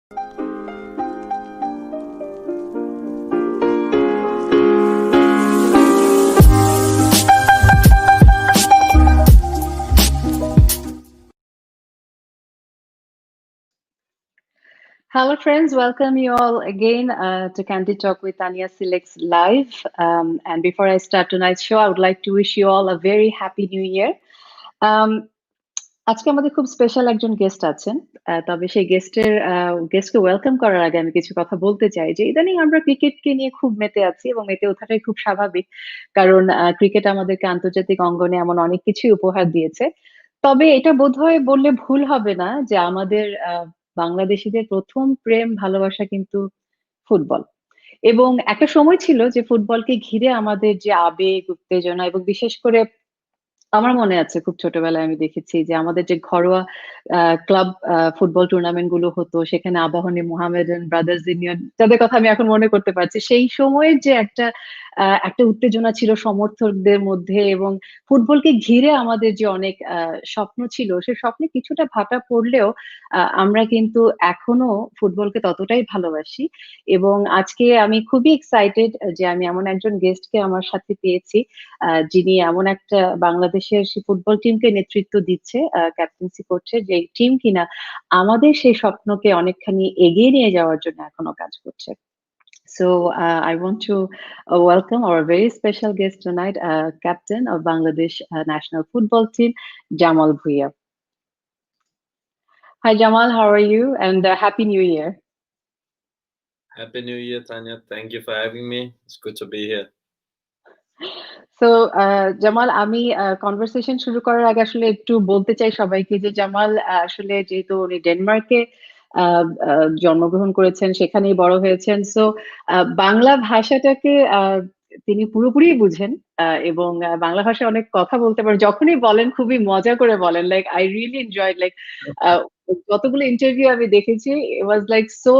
Hello, friends. Welcome you all again to Candy Talk with Tanya Selects Live. And before I start tonight's show, I would like to wish you all a very happy new year. আজকে আমাদের খুব special একজন guest আছেন, তবে সেই গেস্টকে welcome করার আগে আমি কিছু কথা বলতে চাই যে ইদানিং আমরা ক্রিকেটকে নিয়ে খুব মেতে আছি এবং মেতে ওঠাটাই খুব স্বাভাবিক, কারণ ক্রিকেট আমাদেরকে আন্তর্জাতিক অঙ্গনে এমন অনেক কিছুই উপহার দিয়েছে। তবে এটা বোধহয় বললে ভুল হবে না যে আমাদের বাংলাদেশিদের প্রথম প্রেম ভালোবাসা কিন্তু ফুটবল। এবং একটা সময় ছিল যে ফুটবলকে ঘিরে আমাদের যে আবেগ উত্তেজনা, এবং বিশেষ করে আমার মনে আছে খুব ছোটবেলায় আমি দেখেছি যে আমাদের যে ঘরোয়া ক্লাব ফুটবল টুর্নামেন্ট গুলো হতো, সেখানে আবাহনী, মোহামেডান, ব্রাদার্স ইউনিয়ন, যাদের কথা আমি এখন মনে করতে পারছি, সেই সময়ের যে একটা উত্তেজনা ছিল সমর্থকদের মধ্যে, এবং ফুটবলকে ঘিরে আমাদের যে অনেক স্বপ্ন ছিল, সে স্বপ্নে কিছুটা ভাটা পড়লেও আমরা কিন্তু এখনো ফুটবলকে ততটাই ভালোবাসি। এবং আজকে আমি খুবই এক্সাইটেড যে আমি এমন একজন গেস্টকে আমার সাথে পেয়েছি, যিনি এমন একটা বাংলাদেশের ফুটবল টিমকে নেতৃত্ব দিচ্ছে, ক্যাপ্টেন্সি করছে, যে টিম কিনা আমাদের সেই স্বপ্নকে অনেকখানি এগিয়ে নিয়ে যাওয়ার জন্য এখনো কাজ করছে। So I want to welcome our very special guest tonight, captain of Bangladesh national football team, Jamal Bhuyan. Hi Jamal, how are you? And Happy New Year. Happy New Year, Tanya. Thank you for having me. It's good to be here. So Jamal, আমি conversation শুরু করার আগে আসলে একটু বলতে চাই সবাইকে যে জামাল আসলে যেহেতু উনি ডেনমার্কে জন্মগ্রহণ করেছেন, সেখানেই বড় হয়েছেন, সো বাংলা ভাষাটাকে তিনি পুরোপুরি বুঝেন, এবং বাংলা ভাষায় অনেক কথা বলতে পারেন। যখনই বলেন খুবই মজা করে বলেন, like I really enjoyed, like যতগুলো ইন্টারভিউ আমি দেখেছি, it was like so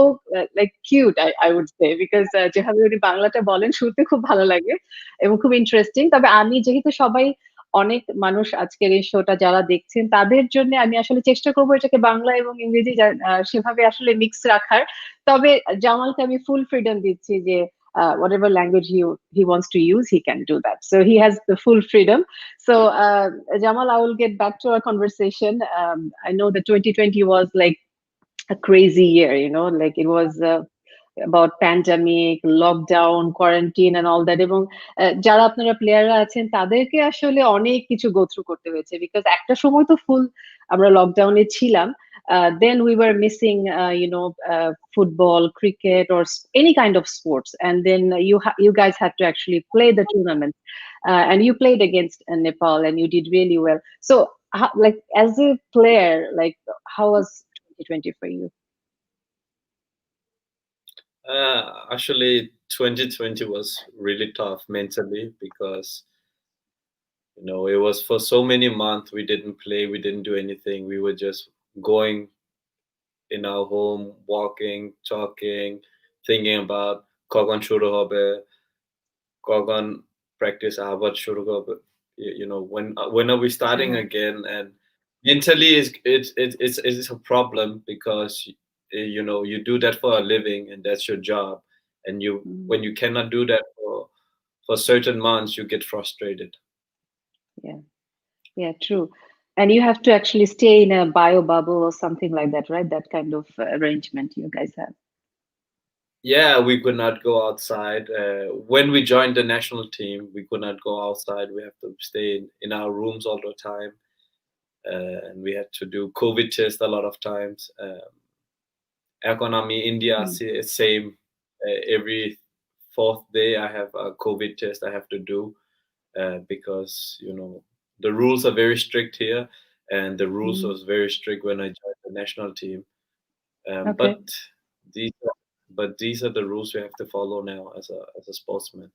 like cute, I would say, because যেভাবে উনি বাংলাটা বলেন শুনতে খুব ভালো লাগে এবং খুব ইন্টারেস্টিং। তবে আমি যেহেতু অনেক মানুষ আজকের এই শোটা যারা দেখছেন, তাদের জন্য আমি আসলে চেষ্টা করবো এটাকে বাংলা এবং ইংরেজি সেভাবে আসলে মিক্স রাখার। তবে জামালকে আমি ফুল ফ্রিডম দিচ্ছি যে whatever language he wants to use, he can do that. So he has the full freedom. So Jamal, I will get back to our conversation. I know that 2020 was like a crazy year, like it was about pandemic, lockdown, quarantine and all that. এবং যারা আপনারা প্লেয়াররা আছেন তাদেরকে আসলে অনেক কিছু go through করতে হয়েছে, বিকজ একটা সময় তো ফুল আমরা লকডাউনে ছিলাম। Then we were missing football, cricket, or any kind of sports, and then you guys had to actually play the tournament, and you played against Nepal and you did really well. So like as a player, like how was 2020 for you? Actually, 2020 was really tough mentally because, it was for so many months we didn't play, we didn't do anything. We were just going in our home, walking, talking, thinking about kogon shuru hobe, kogon practice abat shuru hobe. When are we starting again? And mentally, it's a problem because you do that for a living and that's your job, and when you cannot do that for certain months, you get frustrated. Yeah, true. And you have to actually stay in a bio bubble or something like that, right? That kind of arrangement you guys have. Yeah, we could not go outside. When we joined the national team, we could not go outside. We have to stay in our rooms all the time. And we had to do COVID tests a lot of times. Economy, India, same. Every fourth day, I have a COVID test I have to do because, the rules are very strict here. And the rules was very strict when I joined the national team. Okay. But these are the rules we have to follow now as a sportsman.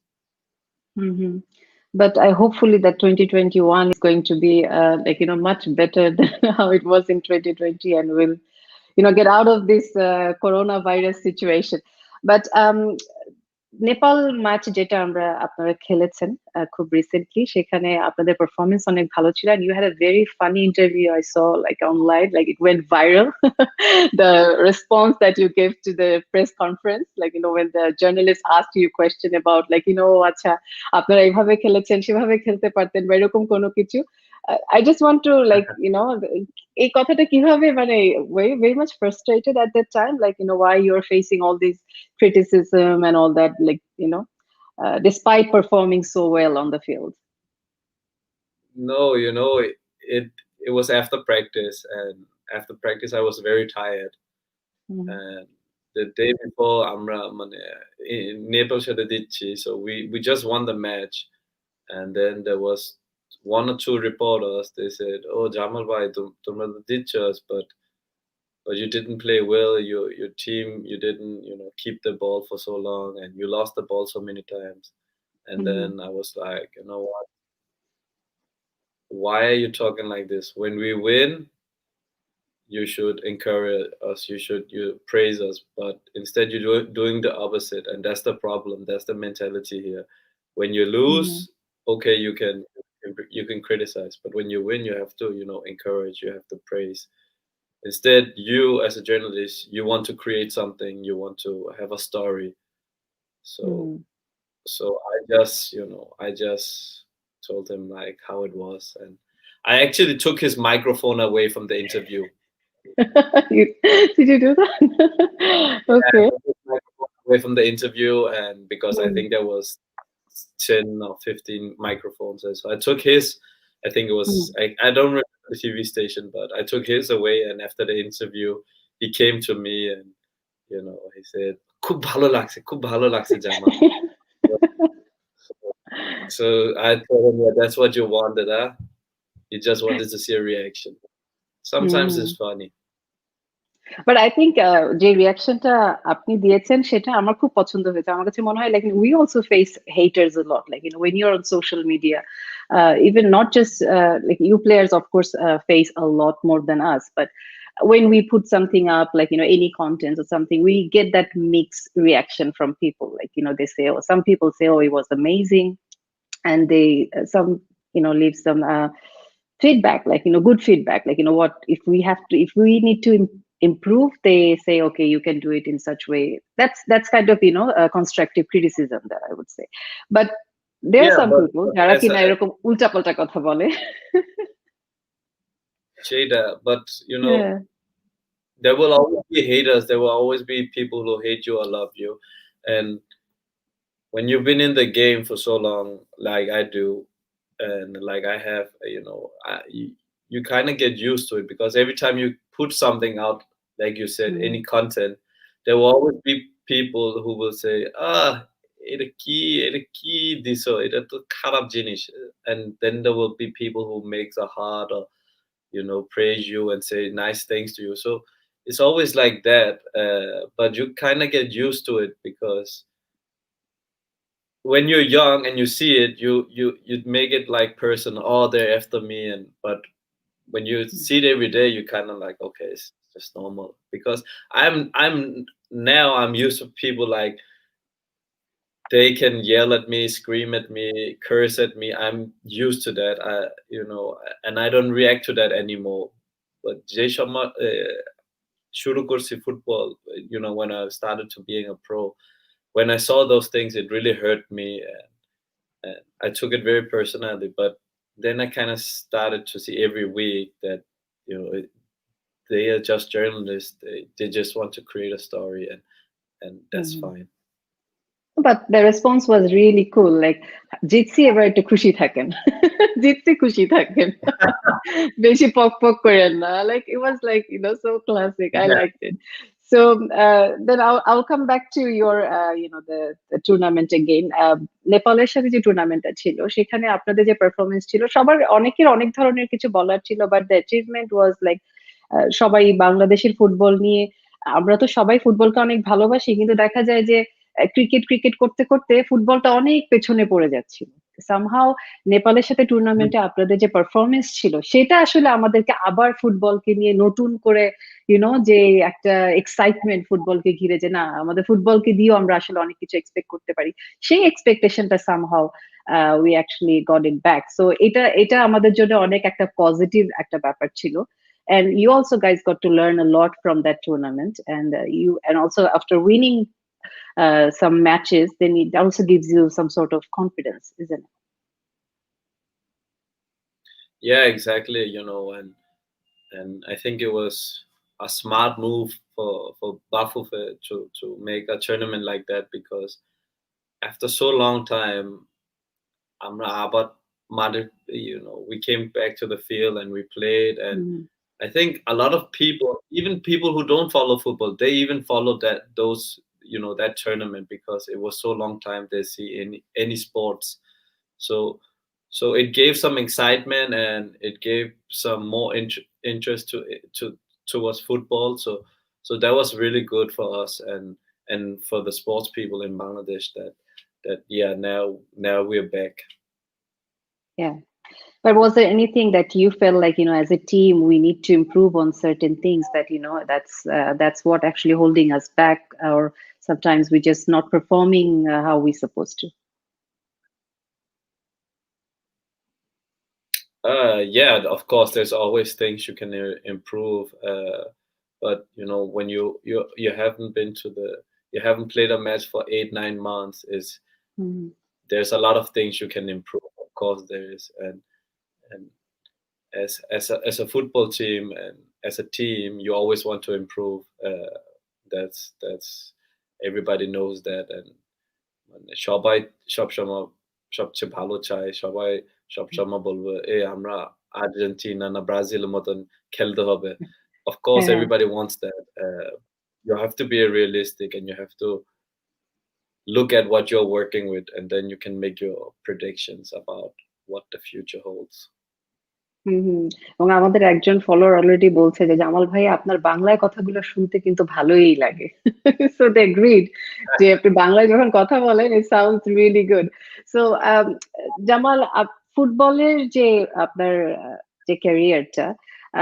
Mm-hmm. But hopefully that 2021 is going to be much better than how it was in 2020, and we'll get out of this coronavirus situation. But Nepal match যেটা আপনারা খেলেছেন খুব recently, সেখানে আপনাদের performance অনেক ভালো ছিল, and you had a very funny interview I saw like online, like it went viral. The response that you gave to the press conference, like when the journalist asked you a question about like আচ্ছা আপনারা এইভাবে খেলেছেন সেভাবে খেলতে পারতেন বা এরকম কোনো কিছু, I just want to like এই কথাটা কিভাবে মানে very much frustrated at that time, like why you're facing all these criticism and all that, like despite performing so well on the field. No, it was after practice, and after practice I was very tired. Mm. And the day before আমরা মানে নেপাল সাথে দিচ্ছি, so we just won the match, and then there was one or two reporters. They said, "Oh, Jamal bhai, তোমরা তো দিচ্ছস, but you didn't play well. Your team, you didn't keep the ball for so long, and you lost the ball so many times." And then Mm-hmm. I was like, you know what? Why are you talking like this? When we win, you should encourage us, you praise us, but instead you're doing the opposite, and that's the problem. That's the mentality here. When you Mm-hmm. lose, okay, you can criticize, but when you win, you have to encourage, you have to praise. Instead, you as a journalist, you want to create something, you want to have a story. So Mm-hmm. so I just told him like how it was, and I actually took his microphone away from the interview. Did you do that? Okay. Away from the interview, and because I Mm. think there was 10 or 15 microphones, so I took his. I think it was Mm. I don't remember the TV station, but I took his away, and after the interview he came to me, and he said, "খুব ভালো লাগছে, খুব ভালো লাগছে, Jamal." So I told him, yeah, that's what you wanted, huh? You just wanted to see a reaction. Sometimes Mm. it's funny. But I think যে রিয়াকশনটা আপনি দিয়েছেন সেটা আমার খুব পছন্দ হয়েছে। আমার কাছে মনে হয় like we also face haters a lot, like when you're on social media, even not just like you players of course face a lot more than us, but when we put something up like any content or something, we get that mixed reaction from people, like they say, oh, some people say, oh, it was amazing, and they some leave some feedback, like good feedback, like what if we have to, if we need to improve, they say okay, you can do it in such way. That's kind of constructive criticism, that I would say. But there are Yeah, some but people যারা as কিনা a এরকম উল্টাপাল্টা কথা বলে। Jada, but Yeah. there will always be haters. There will always be people who hate you or love you. And when you've been in the game for so long, like I do, and like I have, you kind of get used to it, because every time you put something out, like you said, Mm, any content, there will always be people who will say, এটা কি দিছো, এটা তো খারাপ জিনিস, and then there will be people who makes a heart, or praise you and say nice things to you. So it's always like that, but you kind of get used to it, because when you're young and you see it, you make it like person. Oh, they're after me, and but when you see it every day, you kind of like, okay, it's just normal. Because I'm now I'm used to people like they can yell at me, scream at me, curse at me. I'm used to that. And I don't react to that anymore. But যে সময় শুরু করছি football, when I started to being a pro, when I saw those things, it really hurt me, and I took it very personally. But then I kind of started to see every week that they are just journalists. They just want to create a story, and that's mm. fine. But the response was really cool, like জিতছি এবার একটু খুশি থাকেন। জিতছি খুশি থাকেন। বেশি পক পক করেন না, like it was like so classic, I Yeah, liked it. So then I'll come back to your the tournament again. নেপালের সাথে যে টুর্নামেন্টটা ছিল সেখানে আপনাদের যে পারফরমেন্স ছিল, সবার অনেকের অনেক ধরনের কিছু বলার ছিল, but the achievement was like সবাই বাংলাদেশের ফুটবল নিয়ে, আমরা তো সবাই ফুটবলকে অনেক ভালোবাসি, কিন্তু দেখা যায় যে ক্রিকেট ক্রিকেট করতে করতে ফুটবলটা অনেক পেছনে পড়ে যাচ্ছিল। সামহাও নেপালের সাথে টুর্নামেন্টে আপনাদের যে পারফরমেন্স ছিল সেটা আসলে আমাদেরকে আবার ফুটবলকে নিয়ে নতুন করে যে একটা এক্সাইটমেন্ট ফুটবলকে ঘিরে, যে না আমাদের ফুটবলকে দিয়েও আমরা আসলে অনেক কিছু এক্সপেক্ট করতে পারি, সেই এক্সপেকটেশনটা somehow we actually got it back. So এটা আমাদের জন্য অনেক একটা পজিটিভ একটা ব্যাপার ছিল। And you also guys got to learn a lot from that tournament, and also after winning some matches, then it also gives you some sort of confidence, isn't it? Yeah, exactly. And I think it was a smart move for Bafufe to make a tournament like that, because after so long time, but we came back to the field and we played, and Mm. I think a lot of people, even people who don't follow football, they even followed that tournament, because it was so long time they see any sports. So so it gave some excitement, and it gave some more interest to towards football. So that was really good for us, and for the sports people in Bangladesh, that yeah, now we're back. Yeah. But was there anything that you felt like, as a team, we need to improve on certain things that, that's what actually holding us back, or sometimes we just not performing how we supposed to? Yeah, of course, there's always things you can improve. But when you haven't been to the you haven't played a match for 8 9 months, is Mm. there's a lot of things you can improve. Of course, there is, and as a football team and as a team, you always want to improve. That's everybody knows that, and মানে সবাই সবসময় সবচেয়ে ভালো চায়। সবাই সবসময় বলবে, আমরা আর্জেন্টিনা না ব্রাজিলের মতন খেলতে হবে। Of course, Yeah. everybody wants that. You have to be realistic, and you have to look at what you're working with, and then you can make your predictions about what the future holds. হুম, হুম। এবং আমাদের একজন follower already বলছে যে, "জামাল ভাই আপনার বাংলায় কথাগুলো শুনতে কিন্তু ভালোই লাগে।" সো দে এগ্রিড যে আপনি বাংলায় যখন কথা বলেন it sounds really good. So Jamal, ফুটবলের যে আপনার যে ক্যারিয়ারটা,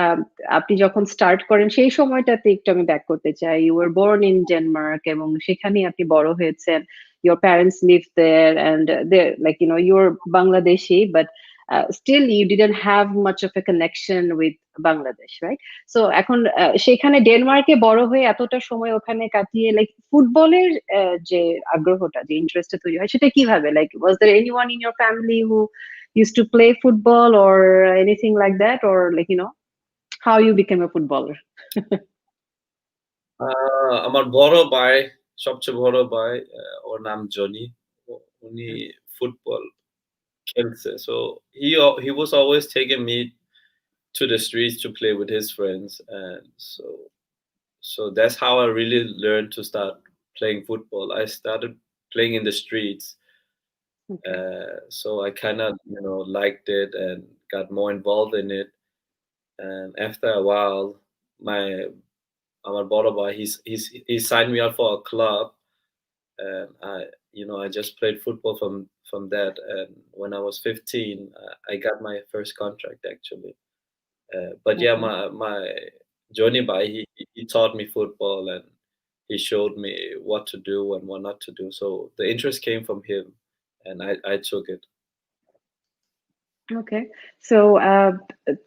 আম আপনি যখন স্টার্ট করেন সেই সময়টাতে একটু আমি ব্যাক করতে চাই। You were born in Denmark এবং সেখানেই আপনি বড় হয়েছেন। Your parents live there and they're like, you're Bangladeshi, but still you didn't have much of a connection with Bangladesh, right? So এখন সেখানে ডেনমার্কে বড় হয়ে এতটা সময় ওখানে কাটিয়ে লাইক ফুটবলের যে আগ্রহটা, যে ইন্টারেস্টটা তৈরি হয় সেটা কিভাবে? Like was there anyone in your family who used to play football or anything like that, or like how you became a footballer? আমার বড় ভাই, সবচেয়ে বড় ভাই, ওর নাম জনি। উনি ফুটবল খেলছে। So he was always taking me to the streets to play with his friends, and so that's how I really learned to start playing football. I started playing in the streets, Okay. so I kind of liked it and got more involved in it. And after a while, my আমার বড় ভাই, he signed me up for a club, and I just played football from that. And when I was 15, I got my first contract actually. But yeah, Okay. my Johnny Bai, he taught me football, and he showed me what to do and what not to do. So the interest came from him, and I took it. Okay. So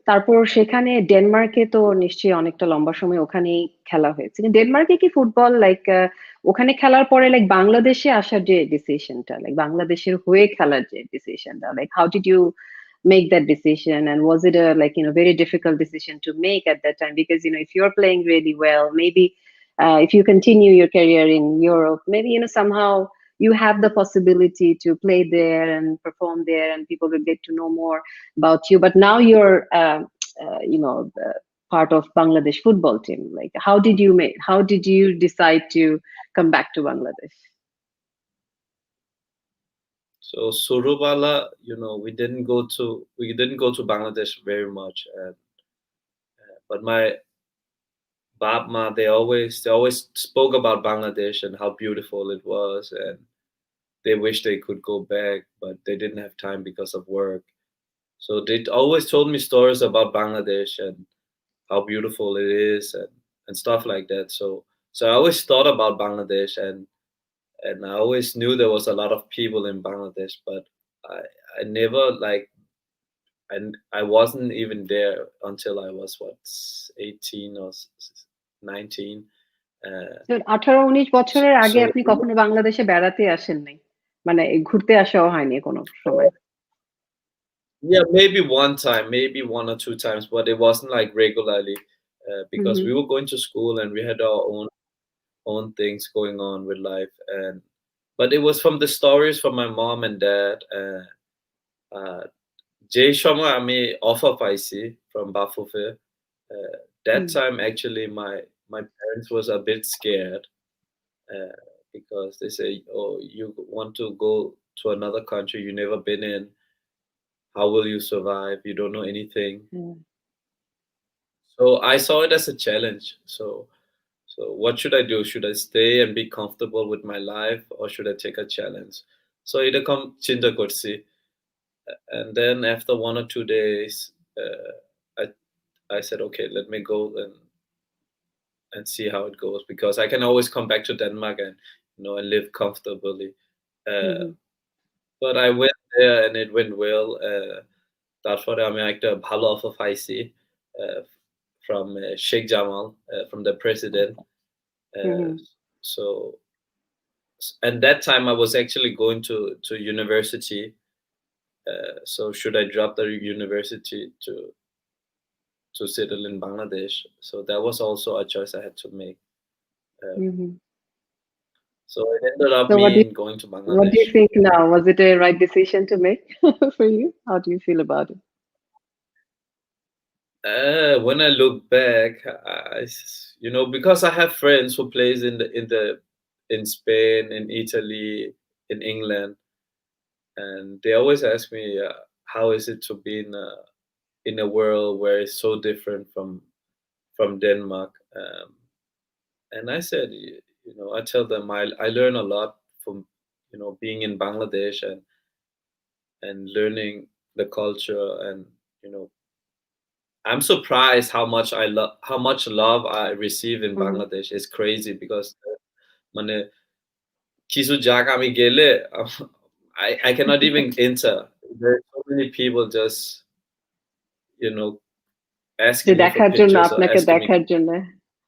তারপর সেখানে ডেনমার্কে তো নিশ্চয়ই অনেকটা লম্বা সময় ওখানেই খেলা হয়েছে। কিন্তু ডেনমার্কে কি ফুটবল লাইক ওখানে খেলার পরে লাইক বাংলাদেশে আসার যে ডিসিশনটা, লাইক বাংলাদেশের হয়ে খেলার যে ডিসিশনটা, like how did you make that decision, and was it a like very difficult decision to make at that time? Because if you're playing really well, maybe if you continue your career in Europe, maybe somehow you have the possibility to play there and perform there, and people will get to know more about you. But now you're part of Bangladesh football team. Like how did you decide to come back to Bangladesh? So Surubala, we didn't go to Bangladesh very much, but my Bab Ma, they always spoke about Bangladesh and how beautiful it was, and they wish they could go back, but they didn't have time because of work. So they always told me stories about Bangladesh and how beautiful it is and stuff like that. So I always thought about Bangladesh, and I always knew there was a lot of people in Bangladesh, but I I never like and I wasn't even there until I was what 18 or 19. Uh, 18-19 বছরের আগে so আপনি কখনো বাংলাদেশে বেড়াতে আসেন নাই? মানে ঘুরতে আসাও হয়নি কোনো সময়? yeah, maybe one time, maybe one or two times, but it wasn't like regularly hmm, because hmm, we were going to school and we had our own things going on with life. And but it was from the stories from my mom and dad. Uh, যে সময় আমি offer পাইছি from Bafofé, that hmm, time actually my parents was a bit scared uh, because they say, "Oh, you want to go to another country you never been in? How will you survive? You don't know anything." হ্যাঁ, So I saw it as a challenge. So what should I do? Should I stay and be comfortable with my life, or should I take a challenge? So it come chinta korsi, and then after 1 or 2 days, I said, okay, let me go and see how it goes because I can always come back to Denmark and and live comfortably. Hmm, Uh, hmm, but I went there and it went well. তারপরে আমি একটা ভালো offer পাইছি uh, from Sheikh Jamal, from the president. আচ্ছা। হুম, Uh, hmm, so and that time I was actually going to university. So should I drop the university to settle in Bangladesh? So that was also a choice I had to make. Uh, hmm, hmm. so it ended up So me going to what do you Bangladesh. think now? Was it a right decision to make for you? How do you feel about it? When I look back, because I have friends who plays in Spain, in Italy, in England, and they always ask me, how is it to be in a world where it's so different from Denmark? And I said, I tell them I learn a lot from being in Bangladesh and learning the culture, and I'm surprised how much love I receive in hmm, hmm. Bangladesh. It's crazy because মানে কিছু জায়গা আমি গেলে I cannot even enter. There's so many people just you know যে asking me for দেখার জন্য, pictures or আপনাকে asking me. দেখার জন্য।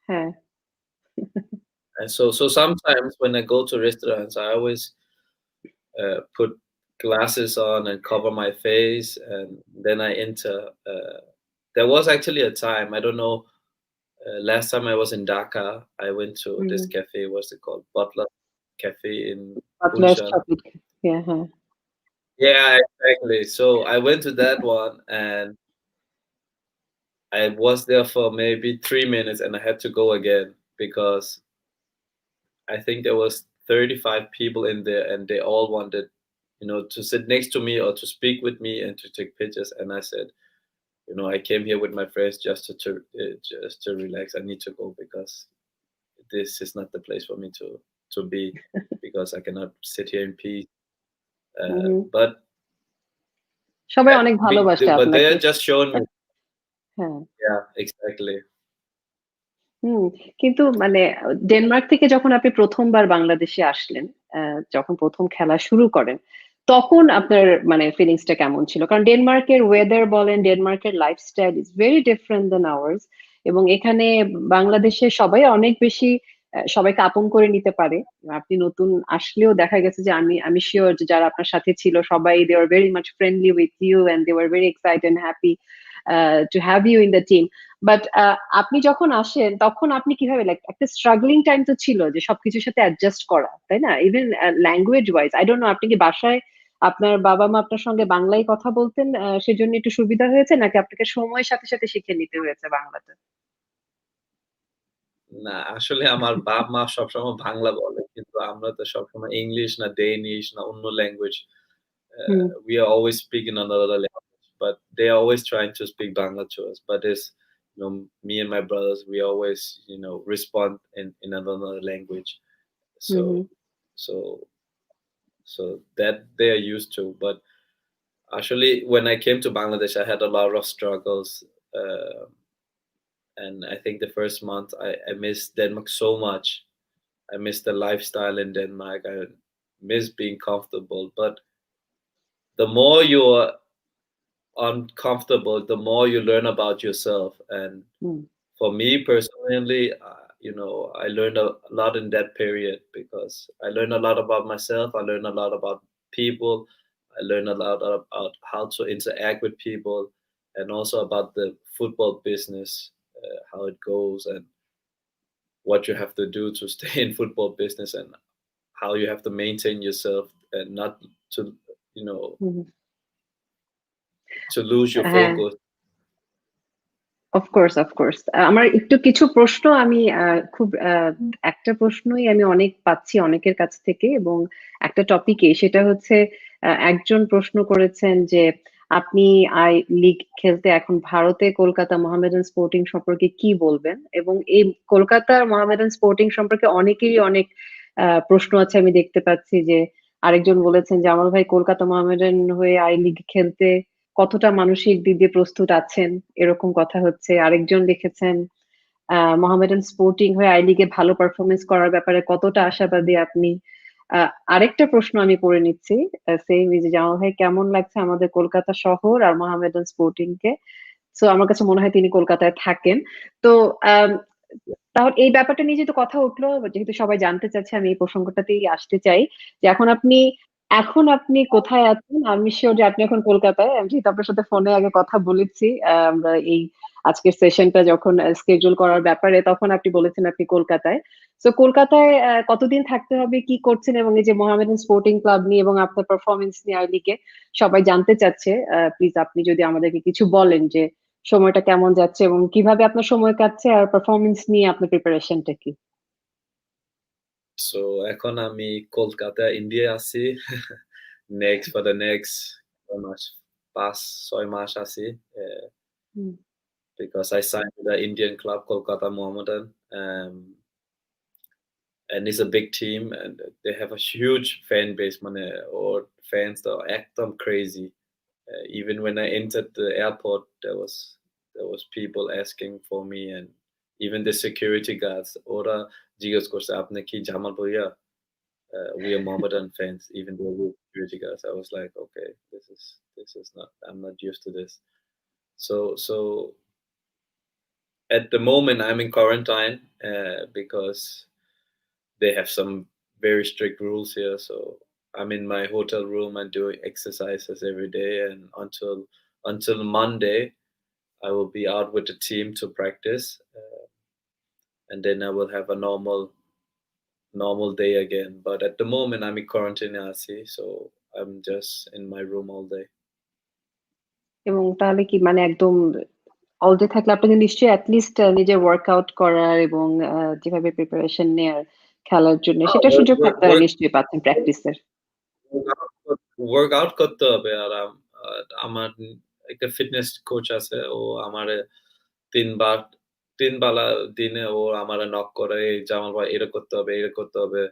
হ্যাঁ। And so sometimes when I go to restaurants, I always put glasses on and cover my face, and then I enter. There was actually a time, I don't know. Last time I was in Dhaka, I went to hmm, this hmm. cafe. What's it called? Butler Cafe in Butler's Bhuyan. chocolate. হ্যাঁ, হ্যাঁ। Yeah, exactly. So I went to that one, and I was there for maybe 3 minutes, and I had to go again because I think there was 35 people in there, and they all wanted, to sit next to me or to speak with me and to take pictures. And I said, I came here with my friends just to relax. I need to go because this is not the place for me to be because I cannot sit here in peace. Hmm, hmm. But সবাই অনেক ভালোবাসে but they আপনাকে। are just showing me. হ্যাঁ। Yeah, exactly. হুম, কিন্তু মানে Denmark থেকে যখন আপনি ১ম বার বাংলাদেশে আসলেন, যখন ১ম খেলা শুরু করেন, তখন আপনার মানে ফিলিংস টা কেমন ছিল? কারণ ডেনমার্কের ওয়েদার বলেন, ডেনমার্কের lifestyle is very different than ours. এবং এখানে বাংলাদেশে সবাই অনেক বেশি সবাইকে আপন করে নিতে পারে। আপনি নতুন আসলেও দেখা গেছে যে আমি সিউর যে যারা আপনার সাথে ছিল সবাই they are very much friendly with you and they were very excited and happy to have you in the team. But আপনি যখন আসেন তখন আপনি কিভাবে লাইক একটা স্ট্রাগলিং টাইম তো ছিল যে সবকিছুর সাথে অ্যাডজাস্ট করা, তাই না? Even language wise I don't know আপনি কি বাসায় আপনার বাবা-মা আপনার সঙ্গে বাংলায় কথা বলতেন, সেজন্য একটু সুবিধা হয়েছে নাকি আপনাকে সময়ের সাথে, সাথে শিখে নিতে হয়েছে বাংলাটা? না, আসলে আমার বাপ-মা সবসময় বাংলা বলে। কিন্তু আমরা তো সবসময় ইংলিশ না ডেনিশ না অন্য language hmm, we are always speaking another language, but they are always trying to speak Bangla to us. But it's me and my brothers, we always respond in another language. Hmm, So hmm, so so that they are used to. But actually, when I came to Bangladesh, I had a lot of struggles. And I think the first month I missed Denmark so much. I missed the lifestyle in Denmark. I miss being comfortable. But the more you're uncomfortable, the more you learn about yourself. And hmm, for me personally, I learned a lot in that period because I learned a lot about myself. I learned a lot about people. I learned a lot about how to interact with people, and also about the football business, how it goes, and what you have to do to stay in football business, and how you have to maintain yourself and not to, you know, hmm, to lose your হ্যাঁ, focus. Of course, of course. আমার একটু কিছু প্রশ্ন আমি খুব একটা প্রশ্নই আমি অনেক পাচ্ছি অনেকের কাছ থেকে এবং একটা টপিকে সেটা হচ্ছে একজন প্রশ্ন করেছেন যে আপনি আই লিগ খেলতে এখন ভারতে কলকাতা মোহামেডান স্পোর্টিং সম্পর্কে কি বলবেন? এবং এই কলকাতার মোহামেডান স্পোর্টিং সম্পর্কে অনেকেরই অনেক প্রশ্ন আছে আমি দেখতে পাচ্ছি যে আরেকজন বলেছেন যে আমার ভাই কলকাতা মোহামেডান হয়ে আই লিগ খেলতে কতটা মানসিক দিক দিয়ে প্রস্তুত আছেন এরকম কথা হচ্ছে। আরেকজন লিখেছেন মোহামেডান স্পোর্টিং হয়ে আই লিগে ভালো পারফরমেন্স করার ব্যাপারে কতটা আশাবাদী আপনি? আরেকটা প্রশ্ন আমি পড়ে নিচ্ছি সেম এই যে জামাল ভাই কেমন লাগছে আমাদের কলকাতা শহর আর মোহামেডান স্পোর্টিং কে? সো আমার কাছে মনে হয় তিনি কলকাতায় থাকেন। তো আম তাহলে এই ব্যাপারটা নিয়ে যেহেতু কথা উঠলো, যেহেতু সবাই জানতে চাচ্ছে আমি এই প্রসঙ্গটাতেই আসতে চাই যে এখন আপনি কোথায় আছেন? আমি সিওর যে আপনি এখন কলকাতায়। আমি যেহেতু আপনার সাথে ফোনে আগে কথা বলেছি, আমরা এই আজকের সেশনটা যখন schedule করার ব্যাপারে তখন আপনি বলেছেন আপনি কলকাতায়। সো কলকাতায় কতদিন থাকতে হবে, কি করছেন এবং এই যে মোহামেডান স্পোর্টিং ক্লাব নিয়ে এবং আপনার পারফরমেন্স নিয়ে আই লিগে সবাই জানতে চাচ্ছে। প্লিজ আপনি যদি আমাদেরকে কিছু বলেন যে সময়টা কেমন যাচ্ছে এবং কিভাবে আপনার সময় কাটছে আর পারফরমেন্স নিয়ে আপনার প্রিপারেশনটা কি? So এখন আমি কলকাতা, ইন্ডিয়া আছি। Next for the next কয় মাস, ৫-৬ মাস আছি। হুম, Because I signed with the Indian club Kolkata Mohammedan, and it's a big team, and they have a huge fan base. মানে ওর fans তো একদম crazy. Even when I entered the airport, there was people asking for me, and even the security guards. ওরা জিজ্ঞেস করছে আপনি কি জামাল ভাইয়া? We are Mohammedan fans, even though we're security guards. I was like, okay, this is not. I'm not used to this. So at the moment, I'm in quarantine because they have some very strict rules here. So I'm in my hotel room and doing exercises every day, and until Monday, I will be out with the team to practice, and then I will have a normal day again. But at the moment, I'm in quarantine, Asi, so I'm just in my room all day. এবং তাহলে কি মানে একদম all day থাকলে আপনাকে নিশ্চয়ই list নিজের workout করার এবং যেভাবে প্রিপারেশন নেয়ার খেলার জন্য Oh, সেটা সুযোগ work, আপনারা work, নিশ্চয়ই পাচ্ছেন প্র্যাকটিসের। ওয়ার্কআউট করতে হবে। আর আমার একটা ফিটনেস কোচ আছে। ও আমারে ৩ বার ৩ বেলা দিনে ও আমারে নক করে, "এই জামাল ভাই এটা করতে হবে, এটা করতে হবে।"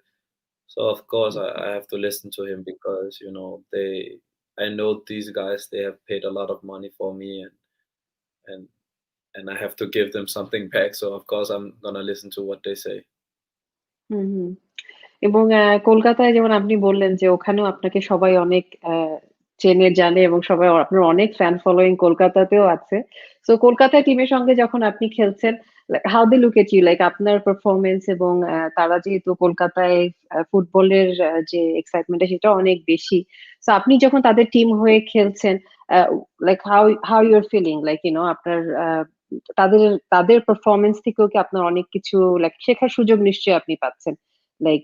So of course I have to listen to him because, I know these guys, they have paid a lot of money for me, and and I have to give them something back. So of course I'm gonna listen to what they say. হুম, হুম। এবং কলকাতায় যেমন আপনি বললেন যে ওখানেও আপনাকে সবাই অনেক চেনে জানে এবং সবাই আপনার অনেক ফ্যান ফলোইং কলকাতাতেও আছে। সো কলকাতায় টিমের সঙ্গে যখন আপনি খেলছেন how they look at you like আপনার পারফরম্যান্স এবং তারা যেহেতু কলকাতায় ফুটবলের যে এক্সাইটমেন্টটা সেটা অনেক বেশি। সো আপনি যখন তাদের টিম হয়ে খেলছেন like how you are feeling like আপনার তাদের তাদের পারফরম্যান্স থেকেও কি আপনার অনেক কিছু লাইক শেখার সুযোগ নিশ্চয়ই আপনি পাচ্ছেন? লাইক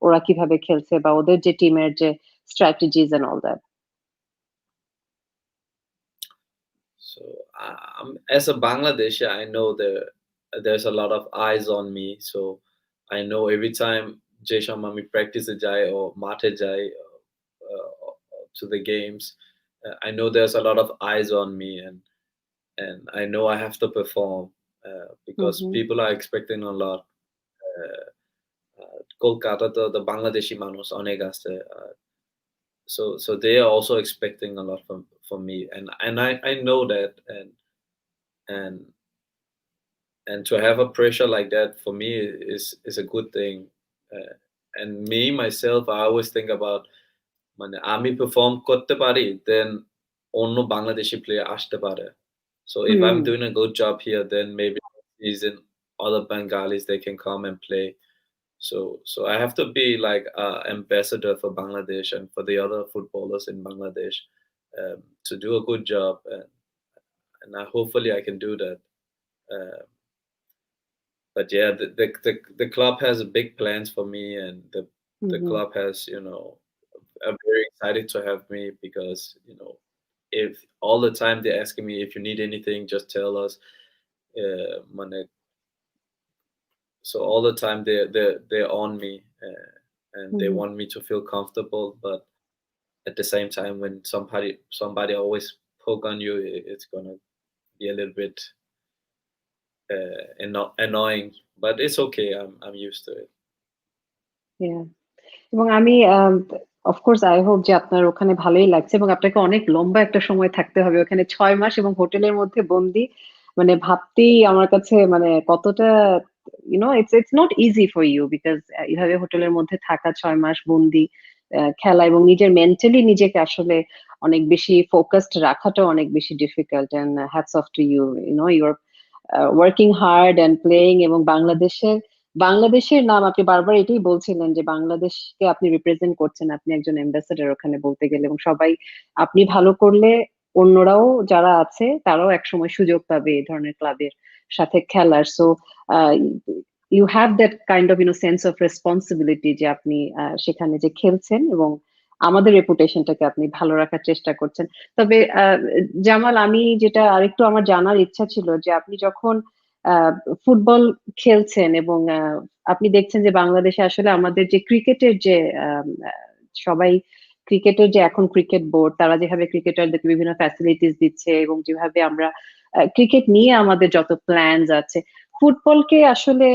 ওরা কিভাবে খেলছে বা ওদের যে টিমের যে strategies and all that. So as a Bangladeshi, I know there's a lot of eyes on me. So I know every time Jesham Mami practice jai or mate jai to the games, I know there's a lot of eyes on me, and I know I have to perform hmm, because hmm, people are expecting a lot. Kolkata তো Bangladeshi মানুষ অনেক আছে। so they are also expecting a lot from me, and I know that, and and to have a pressure like that for me is a good thing. uh, and me myself, I always think about, মানে আমি perform করতে পারি, then অন্য Bangladeshi player আসতে পারে. So if I'm hmm, doing a good job here, then maybe season other Bengalis, they can come and play. So I have to be like ambassador for Bangladesh and for the other footballers in Bangladesh, to do a good job, and hopefully I can do that. Uh, but yeah, the club has big plans for me, and hmm, the hmm, club has, are very excited to have me, because if all the time they're asking me, if you need anything, just tell us. মানে, so all the time they're on me, and hmm, they hmm, want me to feel comfortable, but at the same time, when somebody always poke on you, it's gonna be a little bit annoying, but it's okay. I'm used to it. yeah. এবং আমি of course I hope যে আপনার ওখানে ভালোই লাগছে এবং আপনাকে অনেক লম্বা একটা সময় থাকতে হবে ওখানে 6 মাস এবং হোটেলের মধ্যে বন্দি মানে ভাবতেই আমার কাছে মানে কতটা it's not easy for you because এইভাবে হোটেলের মধ্যে থাকা 6 মাস বন্দি খেলা এবং নিজের মেন্টালি নিজেকে আসলে অনেক বেশি ফোকাসড রাখাটা অনেক বেশি difficult and hats off to you your working hard and playing এবং বাংলাদেশের নাম আপনি বারবার এটাই বলছিলেন যে বাংলাদেশকে আপনি রিপ্রেজেন্ট করছেন আপনি একজন অ্যাম্বাসেডর ওখানে বলতে গেলে এবং সবাই আপনি ভালো করলে অন্যরাও যারা আছে তারাও একসময় সুযোগ পাবে এই ধরনের ক্লাবের সাথে খেলার so you have that kind of sense of responsibility যে আপনি সেখানে যে খেলছেন এবং আমাদের রেপুটেশনটাকে আপনি ভালো রাখার চেষ্টা করছেন তবে জামাল আমি যেটা আরেকটু আমার জানার ইচ্ছা ছিল যে আপনি যখন ফুটবল খেলছেন এবং আপনি দেখছেন যে বাংলাদেশে আসলে আমাদের যে ক্রিকেটের যে সবাই ক্রিকেটের যে এখন ক্রিকেট বোর্ড তারা যেভাবে ক্রিকেটারদেরকে বিভিন্ন ফ্যাসিলিটিস দিচ্ছে এবং যেভাবে আমরা ক্রিকেট নিয়ে আমাদের যত প্ল্যানস আছে ফুটবলকে আসলে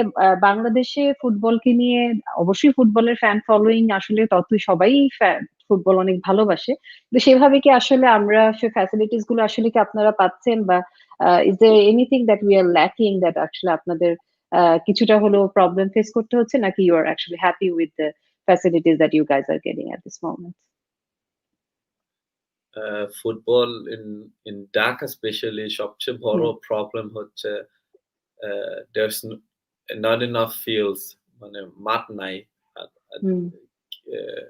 বাংলাদেশে ফুটবলকে নিয়ে অবশ্যই ফুটবলের ফ্যান ফলোয়িং আসলে ততই সবাই ফুটবল অনেক ভালোবাসে তো সেভাবে কি আসলে আমরা সে ফ্যাসিলিটিস গুলো আসলে কি আপনারা পাচ্ছেন বা is there anything that we are lacking that actually আপনাদের কিছুটা হলেও প্রবলেম ফেস করতে হচ্ছে নাকি you are actually happy with the facilities that you guys are getting at this moment? Football in Dhaka especially, সবচেয়ে বড় হুম, প্রবলেম হচ্ছে there's not enough fields, মানে মাঠ নাই, হুম, uh,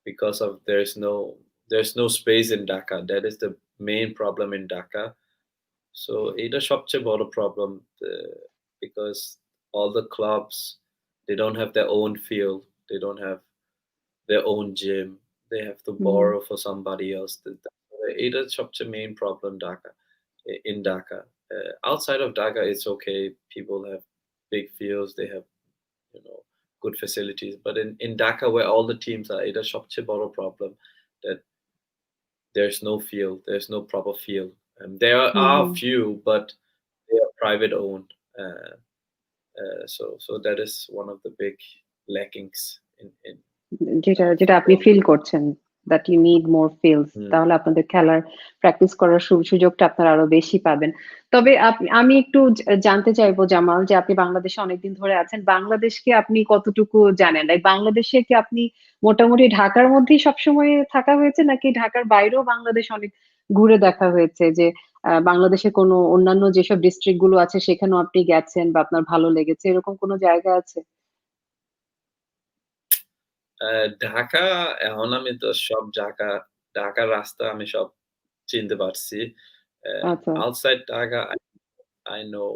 because of there's no space in Dhaka. That is the main problem in Dhaka. So এটা সবচেয়ে বড় problem, because all the clubs, they don't have their own field, they don't have their own gym, they have to hmm, borrow for somebody else. এটা সবচেয়ে main problem in Dhaka. Outside of Dhaka, it's okay. People have big fields, they have, good facilities. But in Dhaka, where all the teams are, এটা সবচেয়ে বড় problem, that there's no field, there's no proper field. There hmm, are a hmm. few, but they are private owned. So that is one of the big lackings in যেটা যেটা আপনি football. Feel করছেন that you need more fields Hmm. তাহলে আপনাদের খেলার practice করার সুযোগটা আপনারা আরো বেশি পাবেন তবে আমি একটু জানতে চাইবো জামাল যে আপনি বাংলাদেশে অনেকদিন ধরে আছেন বাংলাদেশকে আপনি কতটুকু জানেন লাইক বাংলাদেশে কি আপনি মোটামুটি ঢাকার মধ্যেই সবসময় থাকা হয়েছে নাকি ঢাকার বাইরেও বাংলাদেশ অনেক ঘুরে দেখা হয়েছে যে বাংলাদেশের কোনো অন্যান্য যেসব ডিস্ট্রিক্ট গুলো আছে সেখানেও আপনি গেছেন বা আপনার ভালো লেগেছে এরকম কোনো জায়গা আছে ঢাকা, এখন আমি তো সব ঢাকার রাস্তা আমি সব চিনতে পারছি। আচ্ছা Outside Dhaka, I know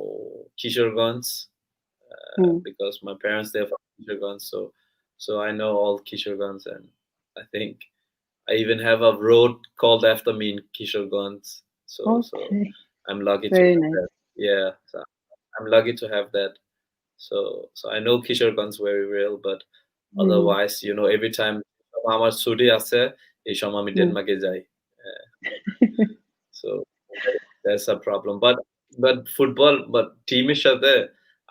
Kishoreganj, hmm because my parents, they're from Kishoreganj, so I know all Kishoreganj, and I think I even have a road called after me in Kishoreganj. So okay I'm lucky to very have nice that. Yeah, so I'm lucky to have that. So I know Kishoreganj very well, but hmm, hmm, otherwise, every time আমার ছুটি আছে, এই সময় আমি হুম। ডেনমার্কে যাই। Uh, so that's a problem. But টিমের সাথে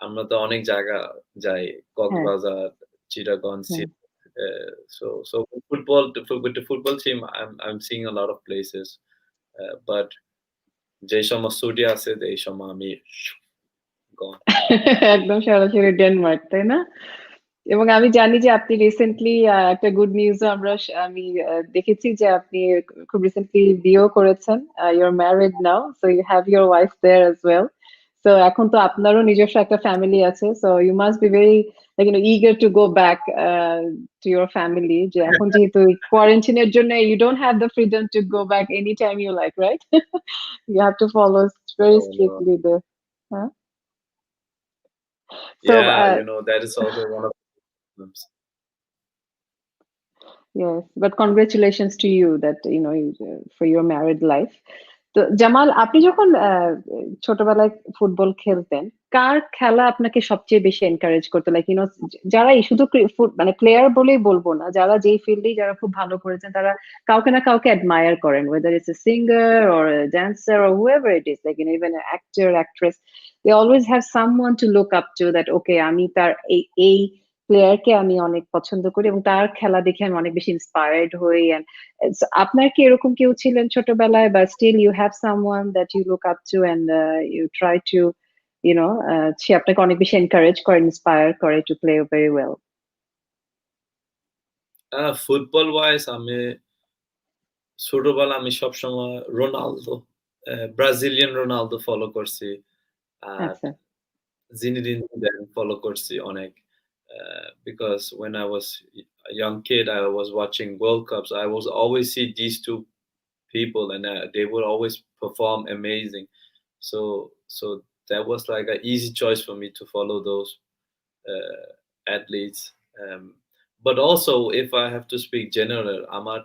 আমরা তো অনেক জায়গা যাই। হ্যাঁ, কক্সবাজার, চিটাগং, হ্যাঁ, So football with the football team, I'm seeing a lot of places, but যেই সময় ছুটি আছে এই সময় আমি gone. একদম সরাসরি ডেনমার্ক, তাই না? এবং আমি জানি যে আপনি রিসেন্টলি একটা গুড নিউজও আমি দেখেছি যে আপনি খুব রিসেন্টলি বিয়েও করেছেন। You are married now, so you have your wife there as well. So এখন তো আপনারও নিজস্ব একটা ফ্যামিলি আছে, so you must be very like eager to go back to your family, যে এখন যেহেতু কোয়ারেন্টাইনের জন্য you don't have the freedom to go back anytime you like, right? You have to follow very No, no. strictly the huh? So Yeah, that is also one of the problems. yes, but congratulations to you that for your married life. তো জামাল, আপনি যখন ছোটবেলায় football খেলতেন, কার খেলা আপনাকে সবচেয়ে বেশি encourage করতো? লাইক যারা শুধু মানে প্লেয়ার বলেই বলবো না, যারা যেই ফিল্ডেই যারা খুব ভালো করেছেন, তারা কাউকে না কাউকে অ্যাডমায়ার করেন, whether it's a singer or a dancer or whoever it is, like even an actor, actress, they always have someone to look up to, that okay, আমি তার এই প্লেয়ারকে আমি অনেক পছন্দ করি এবং তার খেলা দেখে আমি অনেক বেশি ইন্সপায়ার্ড হই। আপনার কি এরকম কেউ ছিলেন ছোটবেলায়, বা still you have someone that you look up to and you try to say আপনাকে অনেক বেশি এনকারেজ করে, ইন্সপায়ার করে to play very well? Football wise আমি ছোটবেলা আমি সবসময় রোনালদো, ব্রাজিলিয়ান রোনালদো ফলো করছি, আর আচ্ছা। জিনেদিন জিদান ফলো করছি অনেক, because when I was a young kid I was watching World Cups. I was always see these two people, and they would always perform amazing. So that was like an easy choice for me to follow those athletes. But also, if I have to speak general, Ahmad,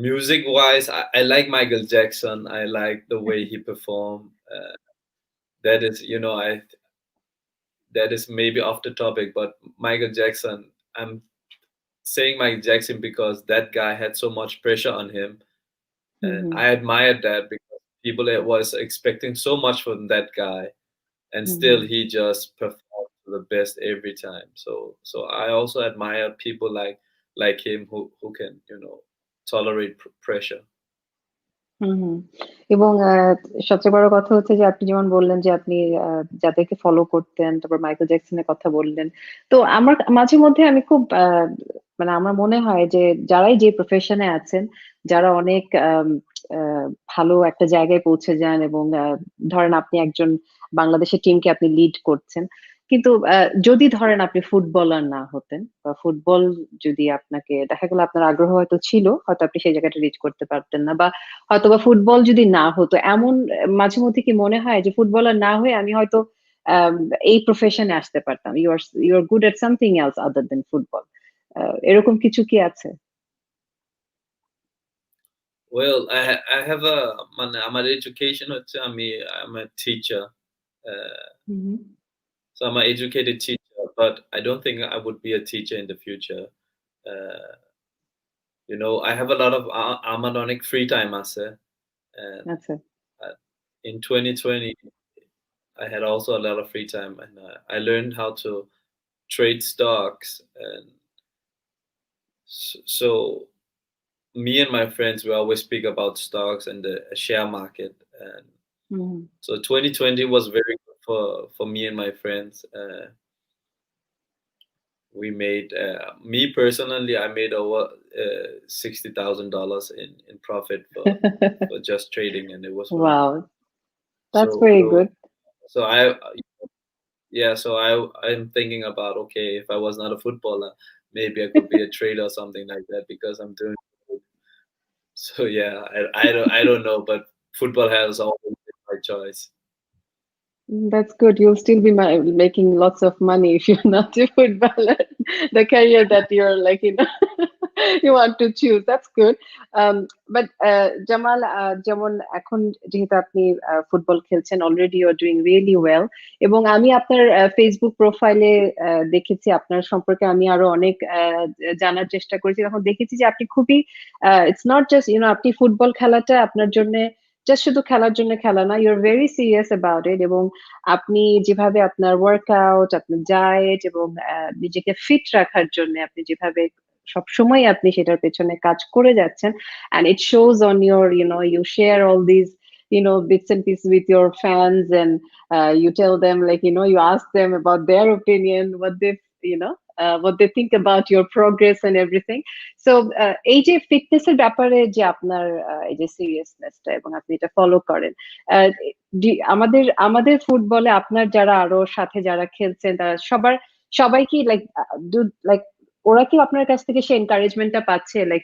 music wise, I like Michael Jackson. I like the way he performed. That is, that is maybe off the topic, but Michael Jackson, I'm saying Michael Jackson because that guy had so much pressure on him, and I admired that because people was expecting so much from that guy, and still he just performed to the best every time. So I also admire people like him who can tolerate pressure. হুম। এবং সবচেয়ে বড় কথা হচ্ছে যে আপনি যেমন বললেন যে আপনি যাদেরকে ফলো করতেন, তারপর মাইকেল জ্যাকসনের কথা বললেন। তো আমার মাঝে মধ্যে আমি খুব মানে আমার মনে হয় যে যারাই যে প্রফেশনে আছেন, যারা অনেক ভালো একটা জায়গায় পৌঁছে যান, এবং ধরেন আপনি একজন বাংলাদেশের টিমকে আপনি লিড করছেন, কিন্তু যদি ধরেন আপনি ফুটবলার না হতেন, বা ফুটবল যদি আপনাকে দেখা গেল আপনার আগ্রহ হয়তো ছিল, হয়তো আপনি সেই জায়গাটা রিচ করতে পারতেন না, বা হয়তোবা ফুটবল যদি না হতো, এমন মাঝে মধ্যে কি মনে হয় যে ফুটবলার না হয়ে আমি হয়তো আম এই প্রফেশনে আসতে পারতাম? You are good at something else other than football. এরকম কিছু কি আছে? Well, I have a আমার education হচ্ছে I'm a teacher. Hmm, hmm. So I'm an educated teacher, but I don't think I would be a teacher in the future. Uh, I have a lot of Amadonic free time, Ase, and আচ্ছা। in 2020, I had also a lot of free time, and I learned how to trade stocks. And so me and my friends, we always speak about stocks and the share market. And hmm, so 2020 was very good for me and my friends. We made me personally, I made over $60,000 in profit for just trading, and it was fun. Wow! That's So very so good. so I'm thinking about, okay, if I was not a footballer, maybe I could be a trader or something like that because I'm doing good. So yeah, I don't know, but football has always been my choice. That's good. You'll still be making lots of money if you're not a footballer. The career that you're like, you want to choose. That's good. But Jamal, যেমন এখন যেহেতু আপনি football খেলছেন, already you are doing really well, এবং আমি আপনার Facebook প্রোফাইলে দেখেছি, আপনার সম্পর্কে আমি আরো অনেক জানার চেষ্টা করেছি, তখন দেখেছি যে আপনি খুবই ইটস নট জাস্ট আপনি ফুটবল খেলাটা আপনার জন্য জাস্ট শুধু খেলার জন্য খেলা না, you are very serious about it. এবং আপনি যেভাবে আপনার ওয়ার্কআউট, আপনার ডায়েট এবং নিজেকে ফিট রাখার জন্য আপনি যেভাবে সবসময় আপনি সেটার পেছনে কাজ করে যাচ্ছেন, and it shows on your, you share all these, bits and pieces with your fans, and you tell them, like, you ask them about their opinion, what they think about your progress and everything. So এই যে fitness এর ব্যাপারে যে আপনার এই যে সিরিয়াসনেসটা এবং আপনি এটা ফলো করেন, আহ, আমাদের আমাদের ফুটবলে আপনার যারা আরো সাথে যারা খেলছেন তারা সবাই কি লাইক লাইক ওরা কি আপনার কাছ থেকে সে এনকারেজমেন্টটা পাচ্ছে, like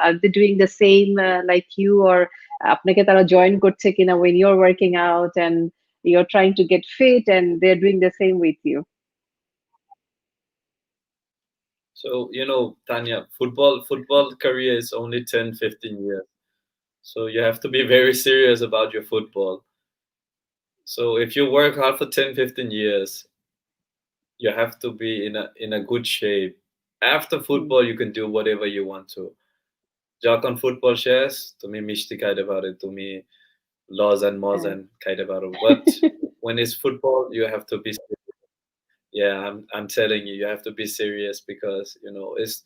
are they doing the same like you, or আপনাকে তারা জয়েন করছে কিনা when you're working out and you're trying to get fit and they're doing the same with you? So, Tanya, football career is only 10, 15 years. So you have to be very serious about your football. So if you work hard for 10, 15 years, you have to be in a good shape. After Hmm. football, you can do whatever you want to. যখন football শেষ তুমি মিষ্টি খাইতে পারো, তুমি lodge and মজ হ্যাঁ। And খাইতে পারো, but when it's football you have to be serious. Yeah, I'm telling you, you have to be serious because it's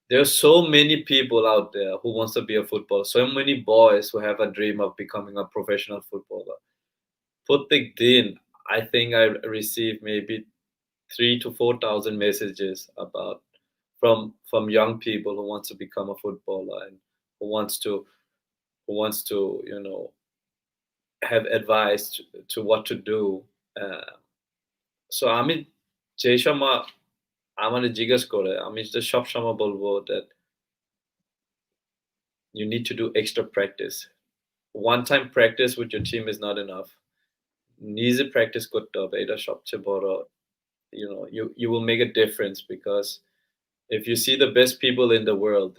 there's so many people out there who wants to be a footballer, so many boys who have a dream of becoming a professional footballer. প্রত্যেক দিন I think I receive maybe 3 to 4 thousand messages about from young people who wants to become a footballer and who wants to who wants to have advice to what to do. Uh, so আমি যেই সময় আমারে জিজ্ঞেস করে আমি তো সবসময় বলবো that you need to do extra practice. One time practice with your team is not enough. নিজে practice করতে হবে, এটা সবচেয়ে বড়. You will make a difference because if you see the best people in the world,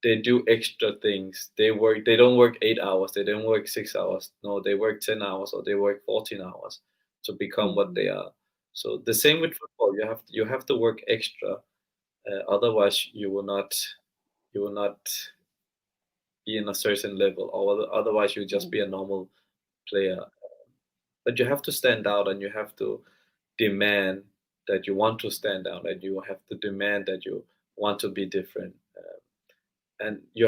they do extra things. They don't work 8 hours, they don't work 6 hours. No, they work 10 hours or they work 14 hours to become what hmm, they are. So the same with football. You have to work extra. Otherwise, you will not be in a certain level, or otherwise you'll just hmm, be a normal player. But you have to stand out, and you have to demand that you want to stand out, and you have to demand that you want to be different. And you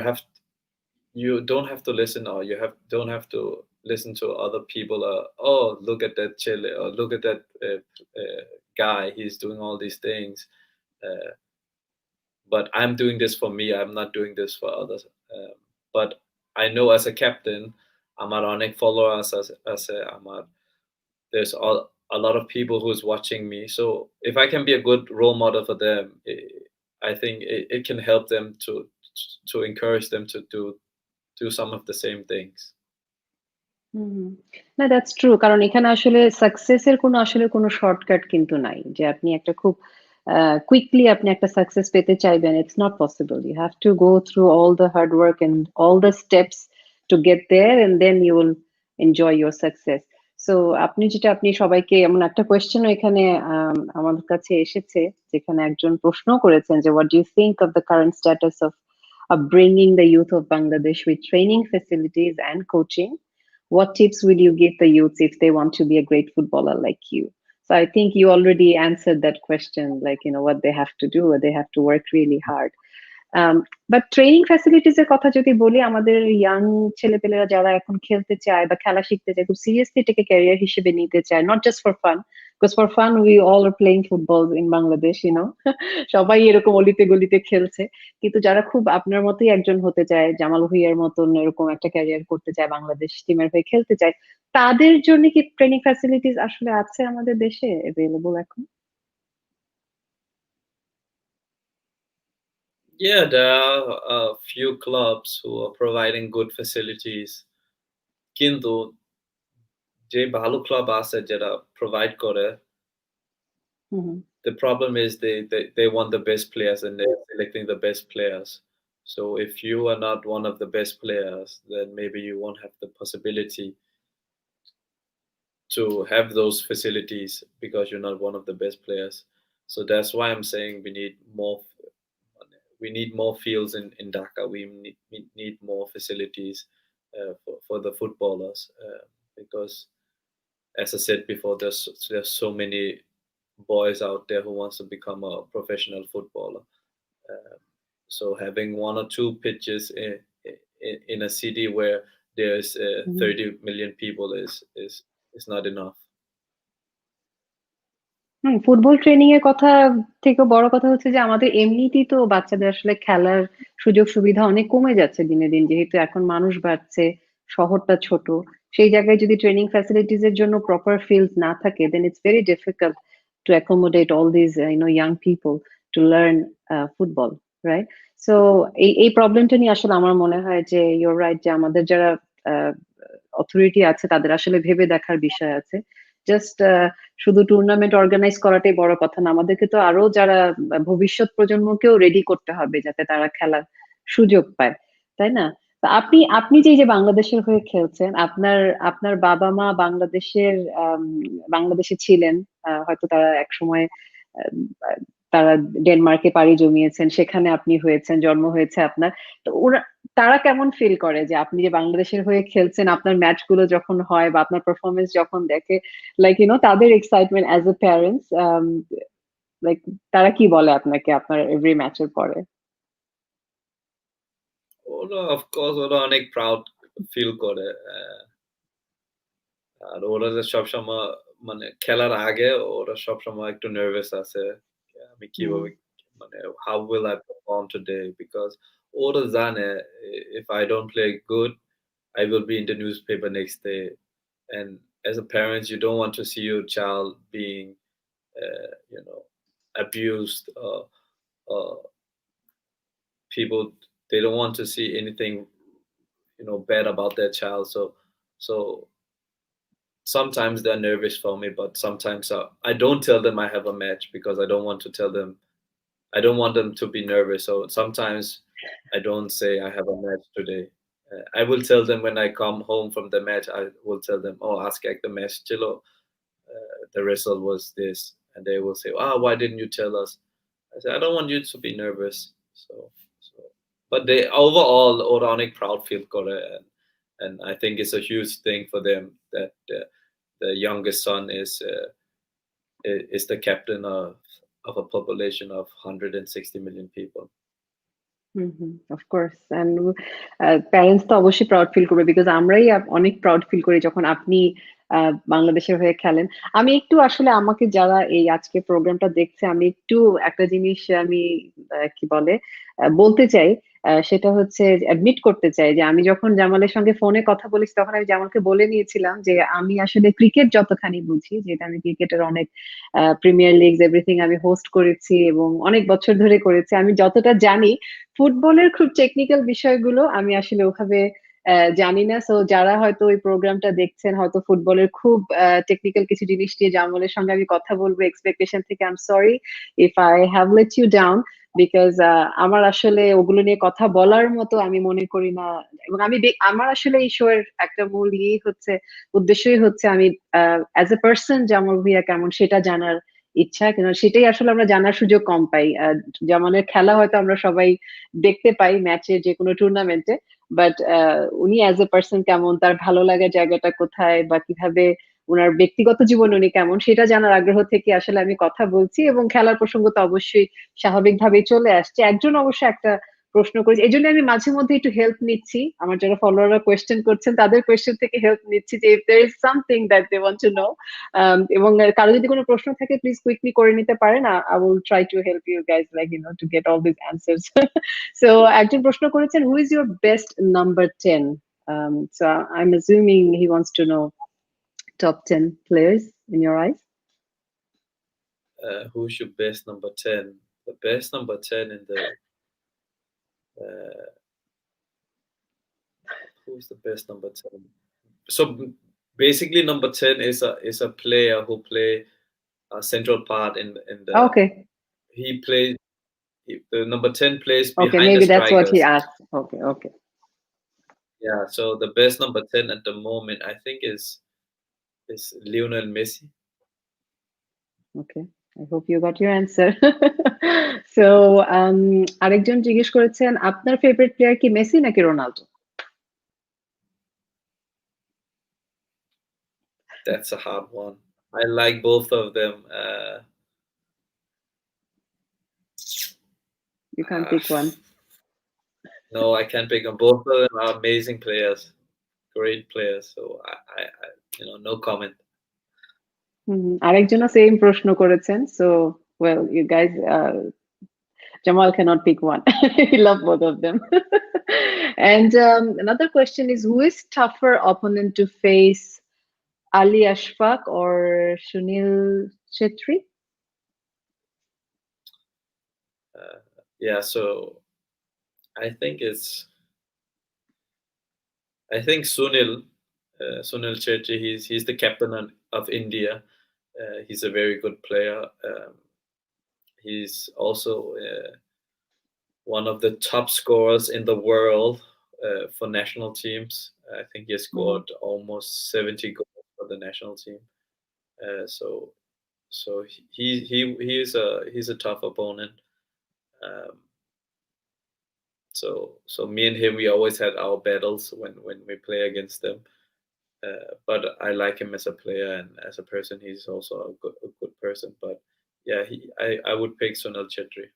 don't have to listen, or don't have to listen to other people. Oh, look at that chile, or look at that guy. He's doing all these things, uh, but I'm doing this for me. I'm not doing this for others. But I know as a captain, আমার অনেক followers আছে, there's a lot of people who's watching me. So if I can be a good role model for them, I think it can help them to encourage them to do some of the same things. হুম। না, that's true. কারণ এখানে আসলে success এর কোনো shortcut কিন্তু নাই। যে আপনি একটা খুব কুইকলি আপনি একটা সাকসেস পেতে চাইবেন, it's not possible. You have to go through all the hard work and all the steps to get there, and then you will enjoy your success. So আপনি সবাইকে এমন একটা কোয়েশ্চেনও এখানে আমাদের কাছে এসেছে, যেখানে একজন প্রশ্ন করেছেন যে what do you think of the current status of bringing the youth of Bangladesh with training facilities and coaching? What tips will you give the youths if they want to be a great footballer like you? So I think you already answered that question, like, what they have to do, they have to work really hard. But training facilities এর কথা যদি বলি, আমাদের young ছেলেপেলেরা যারা এখন খেলতে চায় বা খেলা শিখতে চায়, খুব সিরিয়াসলি এটাকে ক্যারিয়ার হিসেবে নিতে চায়, not just for fun, because for fun we all are playing football in Bangladesh, সবাই এরকম অলিতে গলিতে খেলছে। কিন্তু যারা খুব আপনার মতোই একজন হতে চায়, জামাল ভুঁইয়ার মতন এরকম একটা ক্যারিয়ার করতে চায়, বাংলাদেশ টিমের হয়ে খেলতে চায়, তাদের জন্য কি ট্রেনিং ফ্যাসিলিটিস আসলে আছে আমাদের দেশে এভেলেবল এখন? Yeah, there are a few clubs who are providing good facilities. কিন্তু যে ভালো ক্লাব আছে যেটা provide করে, হুম, the problem is they want the best players and they're selecting the best players. So if you are not one of the best players, then maybe you won't have the possibility to have those facilities because you're not one of the best players. So that's why I'm saying we need more fields in Dhaka. We need more facilities for the footballers because, as I said before, there's so many boys out there who wants to become a professional footballer. So having one or two pitches in a city where there's 30 million people is not enough. Football training এর কথা থেকে বড় কথা হচ্ছে যে আমাদের এমনিতেই তো বাচ্চাদের আসলে খেলার সুযোগ সুবিধা অনেক কমে যাচ্ছে দিনে দিন, যেহেতু এখন মানুষ বাড়ছে, শহরটা ছোট। সেই জায়গায় যদি ট্রেনিং ফ্যাসিলিটিস এর জন্য প্রপার ফিল্ড না থাকে, then it's very difficult to accommodate all this young people to learn football, right? So এই প্রবলেমটা নিয়ে আসলে আমার মনে হয় যে ইউর রাইট, যে আমাদের যারা অথরিটি আছে তাদের আসলে ভেবে দেখার বিষয় আছে। জাস্ট শুধু টুর্নামেন্ট অর্গানাইজ করাটাই বড় কথা না, আমাদেরকে তো আরো যারা ভবিষ্যৎ প্রজন্মকেও রেডি করতে হবে যাতে তারা খেলার সুযোগ পায়, তাই না? তো আপনি আপনি যে এই যে বাংলাদেশের হয়ে খেলছেন, আপনার আপনার বাবা মা বাংলাদেশের বাংলাদেশে ছিলেন, হয়তো তারা এক সময় তারা ডেনমার্কে পাড়ি জমিয়েছেন, সেখানে আপনি হয়েছেন, জন্ম হয়েছে আপনার। তো ওরা, তারা কেমন ফিল করে যে আপনি যে বাংলাদেশের হয়ে খেলছেন, আপনার ম্যাচ গুলো যখন হয় বা আপনার পারফরমেন্স যখন দেখে, লাইক তাদের excitement as a parents, like তারা কি বলে আপনাকে আপনার এভরি ম্যাচের পরে? ওরা অফকোর্স ওরা অনেক প্রাউড ফিল করে। আর ওরা যে সবসময় মানে খেলার আগে ওরা সবসময় একটু নার্ভাস আছে, আমি কিভাবে মানে how will I perform today, because ওরা জানে if I don't play good I will be in the newspaper next day, and as a parent you don't want to see your child being you know abused, people they don't want to see anything bad about their child. So sometimes they're nervous for me, but sometimes I don't tell them I have a match because I don't want to tell them, I don't want them to be nervous. So sometimes I don't say I have a match today. I will tell them when I come home from the match. I will tell them, "Oh, ask the match, Chilo. The result was this," and they will say, "Ah, why didn't you tell us?" I said, "I don't want you to be nervous." So, but they overall, Oronic proud feel করে, and I think it's a huge thing for them that the youngest son is the captain of a population of 160 million people. Of course, and parents তো অবশ্যই proud feel করবে, because আমরাই অনেক proud feel করি যখন আপনি বাংলাদেশের হয়ে খেলেন। আমি একটু আসলে, আমাকে যারা এই আজকে প্রোগ্রামটা দেখছে, আমি একটু একটা জিনিস আমি কি বলে বলতে চাই, সেটা হচ্ছে অ্যাডমিট করতে চাই যে আমি যখন জামালের সঙ্গে ফোনে কথা বলেছি তখন আমি জামালকে বলে নিয়েছিলাম যে আমি আসলে ক্রিকেট যতখানি বুঝি, যেটা আমি ক্রিকেটের অনেক প্রিমিয়ার লিগস এভরিথিং আমি হোস্ট করেছি এবং অনেক বছর ধরে করেছি, আমি যতটা জানি ফুটবলের খুব টেকনিক্যাল বিষয়গুলো আমি আসলে ওভাবে জানি না। সো যারা হয়তো ওই প্রোগ্রামটা দেখছেন, হয়তো ফুটবলের খুব টেকনিক্যাল কিছু জিনিস নিয়ে জামলের সঙ্গে আমি কথা বলবো এক্সপেকটেশন থেকে, I am sorry if I have let you down, because আমার আসলে ওগুলো নিয়ে কথা বলার মতো আমি মনে করি না। এবং আমি আমার আসলে এই শো এর একটা মূল ইয়ে হচ্ছে, উদ্দেশ্যই হচ্ছে আমি as a person Jamal Bhuiyan কেমন সেটা জানার ইচ্ছা, কেন সেটাই আসলে আমরা জানার সুযোগ কম পাই। জামালের খেলা হয়তো আমরা সবাই দেখতে পাই ম্যাচে, যে কোনো টুর্নামেন্টে, বাট উনি অ্যাজ এ পার্সন কেমন, তার ভালো লাগার জায়গাটা কোথায়, বা কিভাবে ওনার ব্যক্তিগত জীবন উনি কেমন, সেটা জানার আগ্রহ থেকে আসলে আমি কথা বলছি। এবং খেলার প্রসঙ্গ তো অবশ্যই স্বাভাবিকভাবেই চলে আসছে। একজন অবশ্য একটা প্রশ্ন করেছে, এই জন্য আমি মাঝে মধ্যে একটু হেল্প নিচ্ছি, আমার যারা ফলোয়াররা কোয়েশ্চেন করছেন তাদের কোয়েশ্চেন থেকে হেল্প নিচ্ছি, যে if there is something that they want to know, এবং কারো যদি কোনো প্রশ্ন থাকে প্লিজ কুইকলি করে নিতে পারেন, I will try to help you guys, like to get all this answers. So একজন প্রশ্ন করেছেন, who is your best number 10? So I'm assuming he wants to know top 10 players in your eyes. Who's your best number 10? The best number 10 in the uh, who's the best number 10? So basically, number 10 is a player who play a central part in the. Okay, He plays. The number 10 plays okay, behind the maybe that's what he strikers. asked. Okay, okay. Yeah. So the best number 10 at the moment, I think, is Lionel Messi. Okay, I hope you got your answer. So আরেকজন জিজ্ঞেস করেছেন, আপনার favourite player কি Messi নাকি Ronaldo? That's a hard one. I like both of them. You can't pick one. No, I can't pick them. Both of them are amazing players, great players. So no comment. আরেকজনও same প্রশ্ন করেছেন। So, well, you guys, Jamal cannot pick one. He loved both of them. And another question is, who is tougher opponent to face, Ali Ashfaq or Sunil Chetri? Yeah, so I think Sunil Chetri. He's the captain of India. He's a very good player. He's also one of the top scorers in the world for national teams. I think he has scored almost 70 goals for the national team. So he's a tough opponent. So me and him, we always had our battles when we play against them. But I like him as a player and as a person. He's also a good person. But yeah, I would pick Sunil Chetri.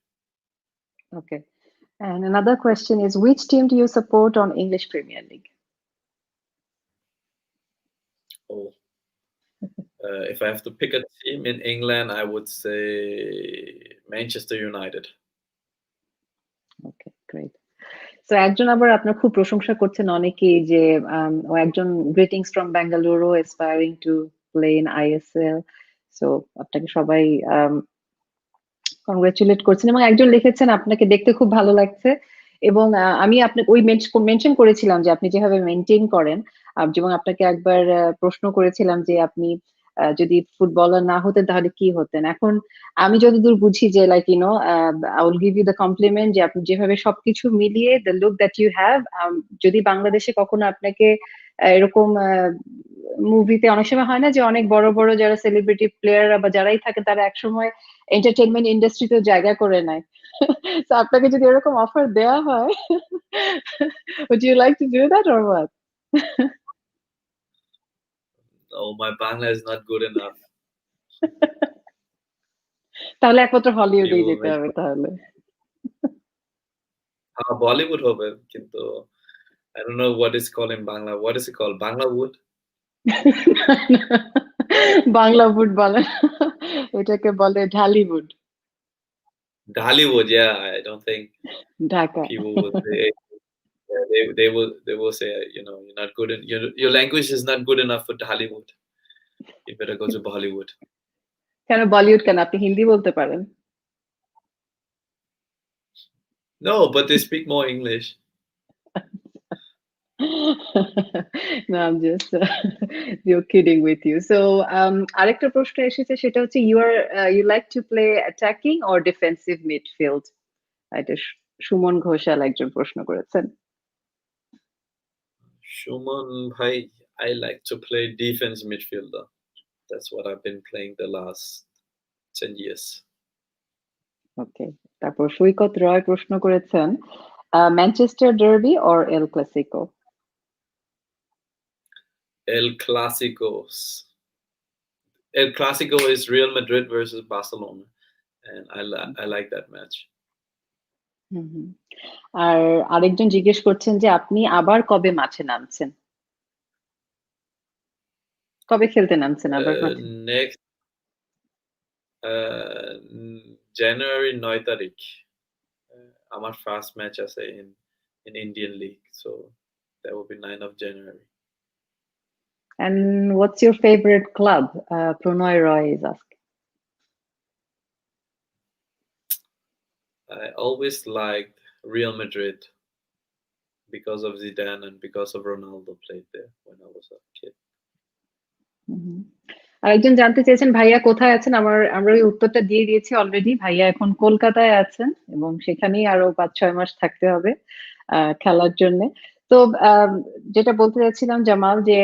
Okay. And another question is, which team do you support on English Premier League? Oh, if I have to pick a team in England, I would say Manchester United. Okay, great. So একজন আবার আপনার খুব প্রশংসা করছেন অনেকেই যে ও একজন greetings from Bengaluru aspiring to play in ISL. So আপনাকে সবাই কংগ্রাচুলেট করছেন এবং একজন লিখেছেন আপনাকে দেখতে খুব ভালো লাগছে এবং আমি আপনাকে ওই মেনশন করেছিলাম যে আপনি যেভাবে মেনটেন করেন এবং আপনাকে একবার প্রশ্ন করেছিলাম যে আপনি যদি ফুটবলার না হতেন তাহলে কি হতেন। এখন আমি যতদূর বুঝি যে like I will give you the compliment যে আপনি যেভাবে সবকিছু মিলিয়ে the look that you have, যদি বাংলাদেশে কখনো আপনাকে এরকম মুভিতে অনেক সময় হয় না যে অনেক বড় বড় যারা সেলিব্রিটি প্লেয়াররা বা যারাই থাকে তারা একসময় এন্টারটেইনমেন্ট ইন্ডাস্ট্রিতে জায়গা করে নেয়। তো আপনাকে যদি এরকম অফার দেওয়া হয়, would you like to do that or what? Oh, my Bangla is not good enough. তাহলে একমাত্র হলিউডেই যেতে হবে তাহলে। বলিউড হবে কিন্তু I don't know what is called in Bangla. What is it called? Bangla wood? Bangla wood বলে এটাকে বলে Dhallywood. Hollywood, yeah. I don't think Dhaka. people would say. They will say, you're not good in your language is not good enough for Hollywood. You better go to Bollywood. কেন বলিউড কেন? আপনি হিন্দি বলতে পারেন। No, but they speak more English. No, I'm just you're kidding with you. So আরেকটা প্রশ্ন এসেছে সেটা হচ্ছে you like to play attacking or defensive midfield? এটা সুমন ঘোষাল একজন প্রশ্ন করেছেন। Shuman bhai, I like to play defense midfielder. That's what I've been playing the last 10 years. Okay. তারপর সৈকত রয় প্রশ্ন করেছেন, Manchester derby or El Clasico? El Clasico is Real Madrid versus Barcelona, and I like that match. আর আরেকজন জিজ্ঞেস করছেন যে আপনি আবার কবে মাঠে নামছেন? কবে খেলতে নামছেন আবার মাঠে? Next January 9 তারিখ আমার ফার্স্ট ম্যাচ আছে in Indian League, so that will be 9 of January. And what's your favorite club? Pronoy Roy is asking. I always liked Real Madrid because of Zidane and because of Ronaldo played there when I was a kid. আরেকজন জানতে চেয়েছেন ভাইয়া কোথায় আছেন? আমরা ওই উত্তরটা দিয়ে দিয়েছি অলরেডি। ভাইয়া এখন কলকাতায় আছেন এবং সেখানেই আরো 5-6 মাস থাকতে হবে খেলার জন্য। তো যেটা বলতে চাচ্ছিলাম জামাল যে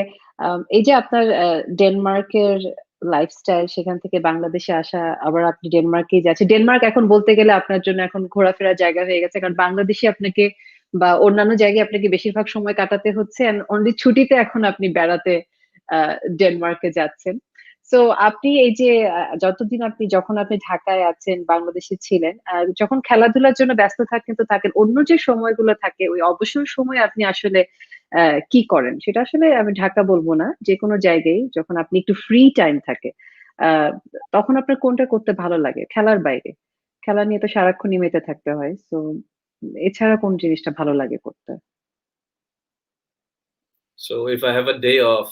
এই যে আপনার ডেনমার্কের লাইফস্টাইল, সেখান থেকে বাংলাদেশে আসা, আবার আপনি ডেনমার্কেই যাচ্ছেন। ডেনমার্ক এখন বলতে গেলে আপনার জন্য এখন ঘোরাফেরার জায়গা হয়ে গেছে, কারণ বাংলাদেশে আপনাকে বা অন্যান্য জায়গায় আপনাকে বেশিরভাগ সময় কাটাতে হচ্ছে, অনলি ছুটিতে এখন আপনি বেড়াতে ডেনমার্কে যাচ্ছেন। সো আপনি এই যে যতদিন যখন আপনি ঢাকায় আছেন, বাংলাদেশে ছিলেন, যখন খেলাধুলার জন্য ব্যস্ত থাকেন তো থাকেন, অন্য যে সময়গুলো থাকে ওই অবসর সময় আপনি আসলে কি করেন? সেটা আসলে আমি ঢাকা বলবো না, যে কোনো জায়গায় যখন আপনি একটু ফ্রি টাইম থাকে, আহ তখন আপনার কোনটা করতে ভালো লাগে খেলার বাইরে? খেলা নিয়ে তো সারাক্ষণই মেতে থাকতে হয়, তো এছাড়া কোন জিনিসটা ভালো লাগে করতে? So if I have a day off,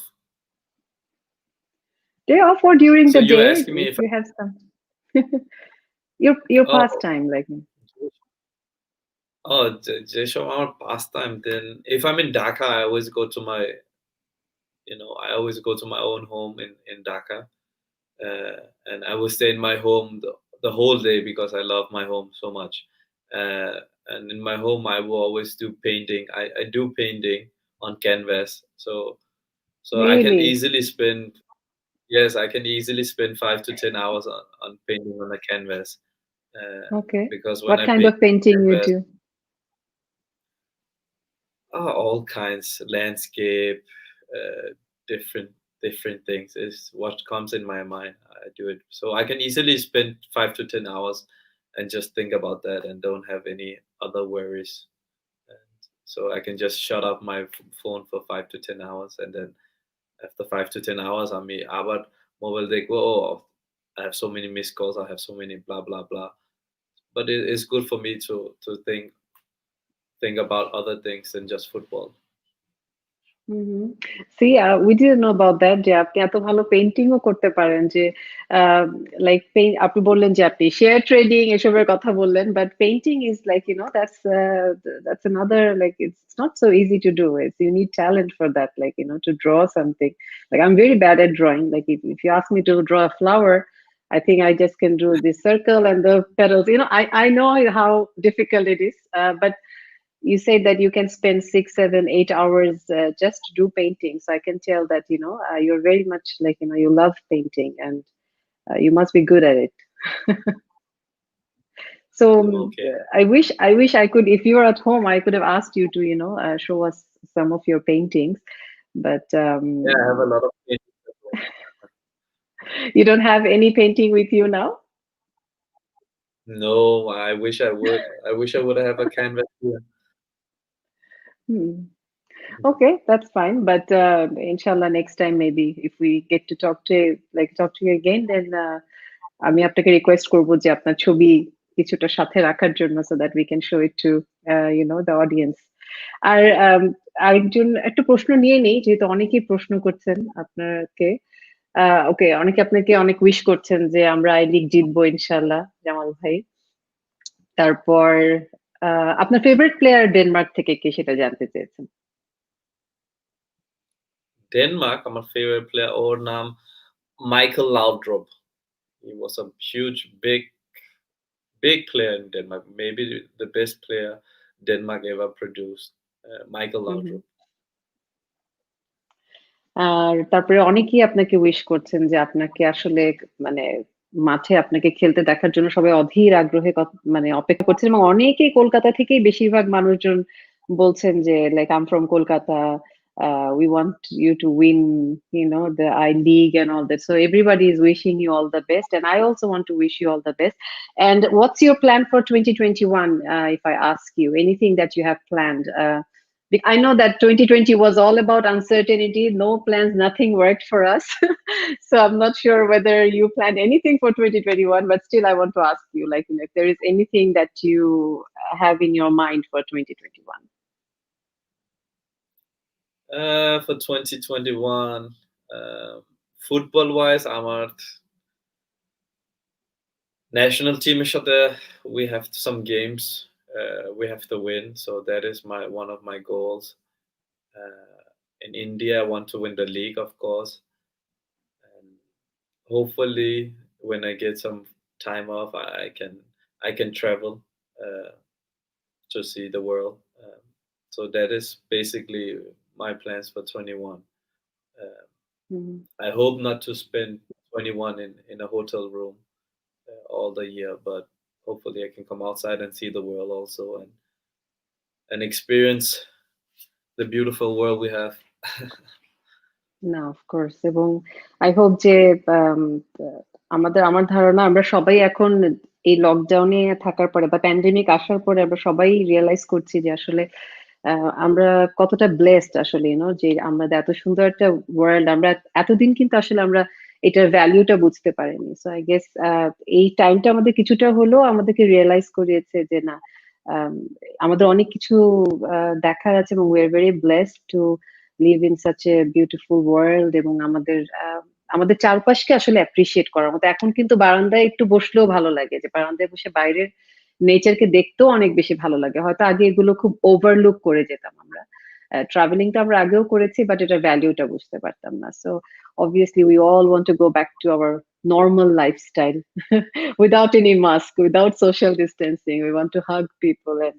Day off or during so the you were day, asking me if if you have some your oh pastime, like. যেসব আমার pastime, then if I'm in Dhaka, I always go to my, I always go to my own home in Dhaka, and I will stay in my home the whole day because I love my home so much. And in my home, I will always do painting. I do painting on canvas, so I can Really? easily spend, yes, I can easily spend 5 to 10 hours on painting on a canvas. Okay. Because when What I kind paint of painting you canvas, do? all kinds, landscape, different different things is what comes in my mind. I do it, so I can easily spend 5 to 10 hours and just think about that and don't have any other worries. And so I can just shut up my phone for 5 to 10 hours, and then after 5 to 10 hours, I mean, about mobile they go, oh, I have so many missed calls, I have so many blah blah blah. But it's good for me to think about other things than just football. Hmm. See we didn't know about that, যে আপনি এত ভালো painting ও করতে পারেন, যে like আপনি বললেন যে আপনি শেয়ার ট্রেডিং এসবের কথা বললেন, but painting is like that's another, like it's not so easy to do it. You need talent for that, like to draw something. Like I'm very bad at drawing. Like if you ask me to draw a flower, I think I just can do the circle and the petals. I know how difficult it is, but you said that you can spend 6, 7, 8 hours just to do painting. So I can tell that you're very much like you love painting, and you must be good at it. So Okay. I wish I could. If you were at home, I could have asked you to show us some of your paintings, but Yeah, I have a lot of paintings as well. you don't have any painting with you now. No, I wish I would. I wish I would have a canvas here. Hmm. Okay, that's fine. But inshallah, next time maybe if we get to talk to you again, then আমি আপনাকে request করব যে আপনার ছবি কিছুটা সাথে রাখার জন্য, so that we can show it to the audience. আর আরেকজন একটা প্রশ্ন নিয়ে নেই, যেহেতু অনেকেই প্রশ্ন করছেন আপনাকে। ওকে, অনেকে আপনাকে অনেক উইশ করছেন যে আমরা আই লিগ জিতবো ইনশাল্লাহ, জামাল ভাই। তারপর আপনার ফেভারিট প্লেয়ার ডেনমার্ক থেকে কে সেটা জানতে চেয়েছেন। Denmark, my favorite player, or naam Michael Laudrup. He was a huge, big player in Denmark. Maybe the best player Denmark ever produced. Michael hmm, hmm. Laudrup. আর তারপরে অনেকেই আপনাকে উইশ করছেন যে আপনাকে আসলে মানে মাঠে আপনাকে খেলতে দেখার জন্য সবাই অধীর আগ্রহে মানে অপেক্ষা করছেন, এবং অনেকেই কলকাতা থেকেই বেশিরভাগ মানুষজন বলছেন যে like um from Kolkata, we want you to win, the I League and all that. So everybody is wishing you all the best, and I also want to wish you all the best. And what's your plan for 2021? If I ask you anything that you have planned, I know that 2020 was all about uncertainty, no plans, nothing worked for us. So I'm not sure whether you planned anything for 2021, but still I want to ask you, like, if there is anything that you have in your mind for 2021. For 2021, football wise, আমার national team সাথে we have some games we have to win, so that is one of my goals. In India, I want to win the league, of course, and hopefully when I get some time off, I can travel uh, to see the world. So that is basically my plans for 21. Uh, Mhm. I hope not to spend 21 in a hotel room all the year, but hopefully I can come outside and see the world also, and experience the beautiful world we have. না, of course. এবং I hope যে আম আমার ধারণা আমরা সবাই এখন এই লকডাউনে থাকার পরে বা প্যান্ডেমিক আসার পরে আমরা সবাই রিয়ালাইজ করছি যে আসলে আমরা কতটা ব্লেসড আসলে, যে আমরা এত সুন্দর একটা ওয়ার্ল্ড, আমরা এতদিন কিন্তু আসলে আমরা এটার ভ্যালুটা বুঝতে পারিনি। সো আই গেস এই টাইমটা আমাদের কিছুটা হলেও আমাদেরকে রিয়ালাইজ করিয়েছে যে না, আম, আমাদের অনেক কিছু দেখার আছে এবং we are very blessed two live in such a beautiful world. এবং আমাদের চারপাশকে আসলে অ্যাপ্রিসিয়েট করার মতো। এখন কিন্তু বারান্দায় একটু বসলেও ভালো লাগে, যে বারান্দায় বসে বাইরের নেচারকে দেখতেও অনেক বেশি ভালো লাগে। হয়তো আগে এগুলো খুব ওভারলুক করে যেতাম আমরা। ট্রাভেলিংটা আমরা আগেও করেছি, বাট এটার ভ্যালুটা বুঝতে পারতাম না। So obviously we all want to go back to our normal lifestyle without any mask, without social distancing. We want to hug people and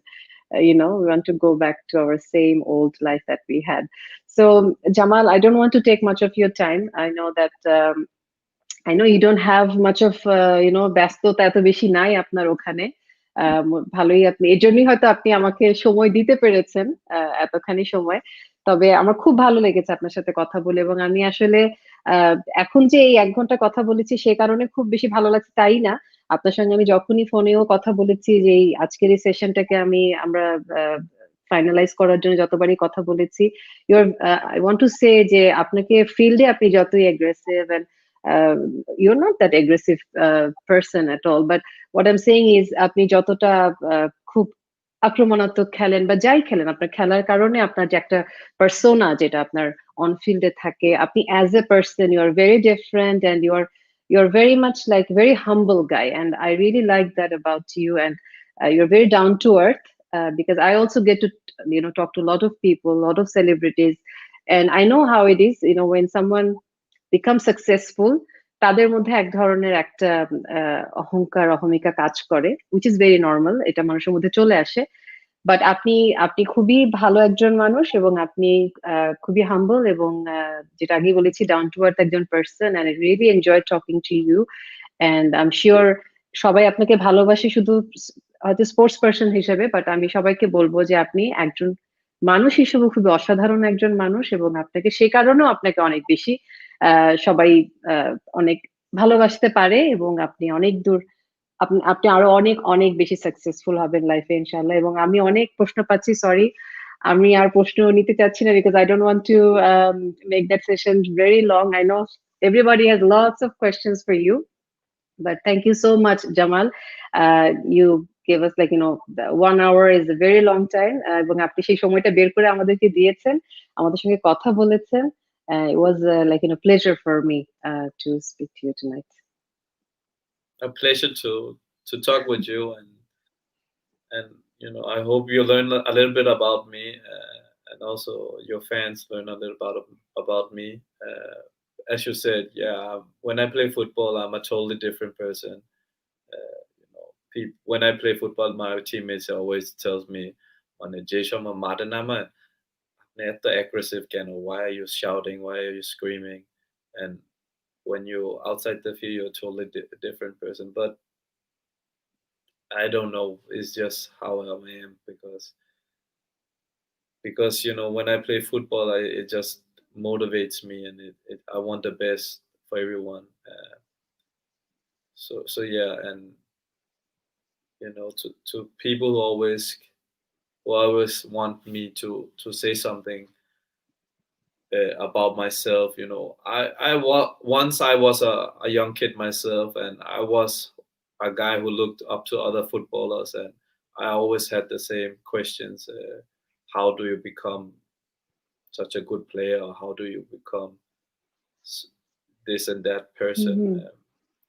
we want to go back to our same old life that we had. So Jamal, I don't want to take much of your time. I know that I know you don't have much of ব্যস্ততা এত বেশি নাই আপনার ওখানে। ভালোই, আপনি এর জন্যই হয়তো আপনি আমাকে সময় দিতে পেরেছেন, এতখানি সময়। তবে আমার খুব ভালো লেগেছে আপনার সাথে কথা বলে। এবং আমি আসলে আহ, এখন যে এই 1 ঘন্টা কথা বলেছি সে কারণে খুব বেশি ভালো লাগছে তাই না। আপনার সঙ্গে আমি যখনই ফোনেও কথা বলেছি যে এই আজকের এই সেশনটাকে আমরা ফাইনালাইজ করার জন্য যতবারই কথা বলেছি, your I want to say যে আপনাকে ফিল্ডে আপনি যতই aggressive, uh, you're not that aggressive person at all, but what I'm saying is আপনি যতটা খুব আক্রমণাত্মক খেলেন বা যাই খেলেন, আপনার খেলার কারণে আপনার যে একটা পার্সোনা যেটা আপনার অন ফিল্ডে থাকে, আপনি as a person you are very different and you are very much like very humble guy, and I really like that about you. And you're very down to earth, because I also get to talk to a lot of people, a lot of celebrities, and I know how it is, when someone become successful, তাদের মধ্যে এক ধরনের একটা অহংকার অহমিকা কাজ করে, which is very normal, এটা মানুষের মধ্যে চলে আসে। বাট আপনি খুবই ভালো একজন মানুষ, এবং আপনি খুবই হাম্বল, এবং যেটা আগে বলেছি ডাউন টু আর্থ একজন person, and I really enjoy talking to you. And I am sure সবাই আপনাকে ভালোবাসে শুধু হয়তো স্পোর্টস পার্সন হিসেবে, বাট আমি সবাইকে বলবো যে আপনি একজন মানুষ হিসেবে খুবই অসাধারণ একজন মানুষ, এবং আপনাকে সে কারণেও আপনাকে অনেক বেশি সবাই আহ, অনেক ভালোবাসতে পারে। এবং আপনি অনেক দূর, আপনি আপনি আরো অনেক অনেক বেশি সাকসেসফুল হবেন লাইফে ইনশাআল্লাহ। এবং আমি অনেক প্রশ্ন পাচ্ছি, সরি, আমি আর প্রশ্ন নিতে চাচ্ছি না, because I don't want to make that session very long. I know everybody has lots of questions for you, but thank you so much, Jamal. You gave us, like, the 1 hour is a very long time, এবং আপনি সেই সময়টা বের করে আমাদেরকে দিয়েছেন, আমাদের সঙ্গে কথা বলেছেন। It was like pleasure for me to speak to you tonight. A pleasure to talk with you, and I hope you learn a little bit about me, and also your fans learn a little about me. As you said, yeah, when I play football, I'm a totally different person. When I play football, my teammates always tells me, "On a Jeshama Madanama, eto aggressive kind of. Why are you shouting? Why are you screaming?" And when you're outside the field, you're a totally different person. But I don't know. It's just how I am, because when I play football, it just motivates me, and I want the best for everyone. So yeah, and to people who always want me to say something about myself. Once I was a young kid myself, and I was a guy who looked up to other footballers, and I always had the same questions: how do you become such a good player, or how do you become this and that person? Mhm.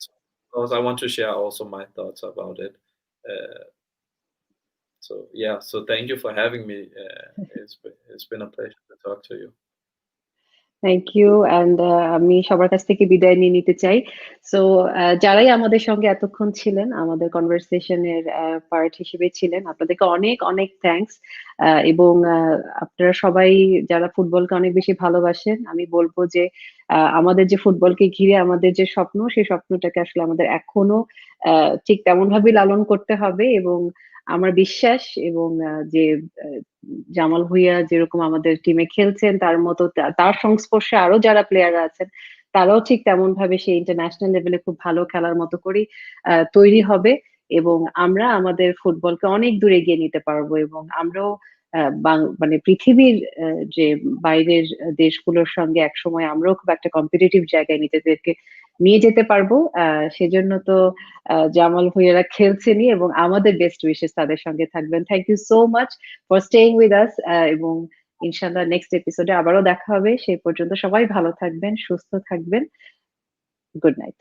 So, of course, I want to share also my thoughts about it. Uh, so yeah, so thank you for having me. It's been a pleasure to talk to you. Thank you. And আমি সবার কাছ থেকে বিদায় নিয়ে নিতে চাই। So যারাই আমাদের সঙ্গে এতক্ষণ ছিলেন, আমাদের কনভারসেশনের পার্ট হিসেবে ছিলেন, আপনাদেরকে অনেক অনেক থ্যাঙ্কস। এবং আপনারা সবাই যারা ফুটবলকে অনেক বেশি ভালোবাসেন, আমি বলবো যে আমাদের যে ফুটবলকে ঘিরে আমাদের যে স্বপ্ন, সেই স্বপ্নটাকে আসলে আমাদের এখনো ঠিক তেমন ভাবে লালন করতে হবে। এবং আমার বিশ্বাস এবং যে আহ, জামাল ভুঁইয়া যেরকম আমাদের টিমে খেলছেন তার মতো তার সংস্পর্শে আরো যারা প্লেয়ার আছেন তারাও ঠিক তেমন ভাবে সেই ইন্টারন্যাশনাল লেভেলে খুব ভালো খেলার মতো করেই তৈরি হবে এবং আমরা আমাদের ফুটবলকে অনেক দূরে এগিয়ে নিতে পারবো এবং আমরাও মানে পৃথিবীর যে বাইরের দেশগুলোর সঙ্গে একসময় আমরাও খুব একটা কম্পিটিটিভ জায়গায় নিজেদেরকে নিয়ে যেতে পারবো। সেজন্য তো জামাল ভুঁইয়ারা খেলছেনই এবং আমাদের বেস্ট উইশেস তাদের সঙ্গে থাকবেন। Thank you so much for staying with us এবং ইনশাল্লাহ নেক্সট এপিসোডে আবারও দেখা হবে। সেই পর্যন্ত সবাই ভালো থাকবেন, সুস্থ থাকবেন। Good night.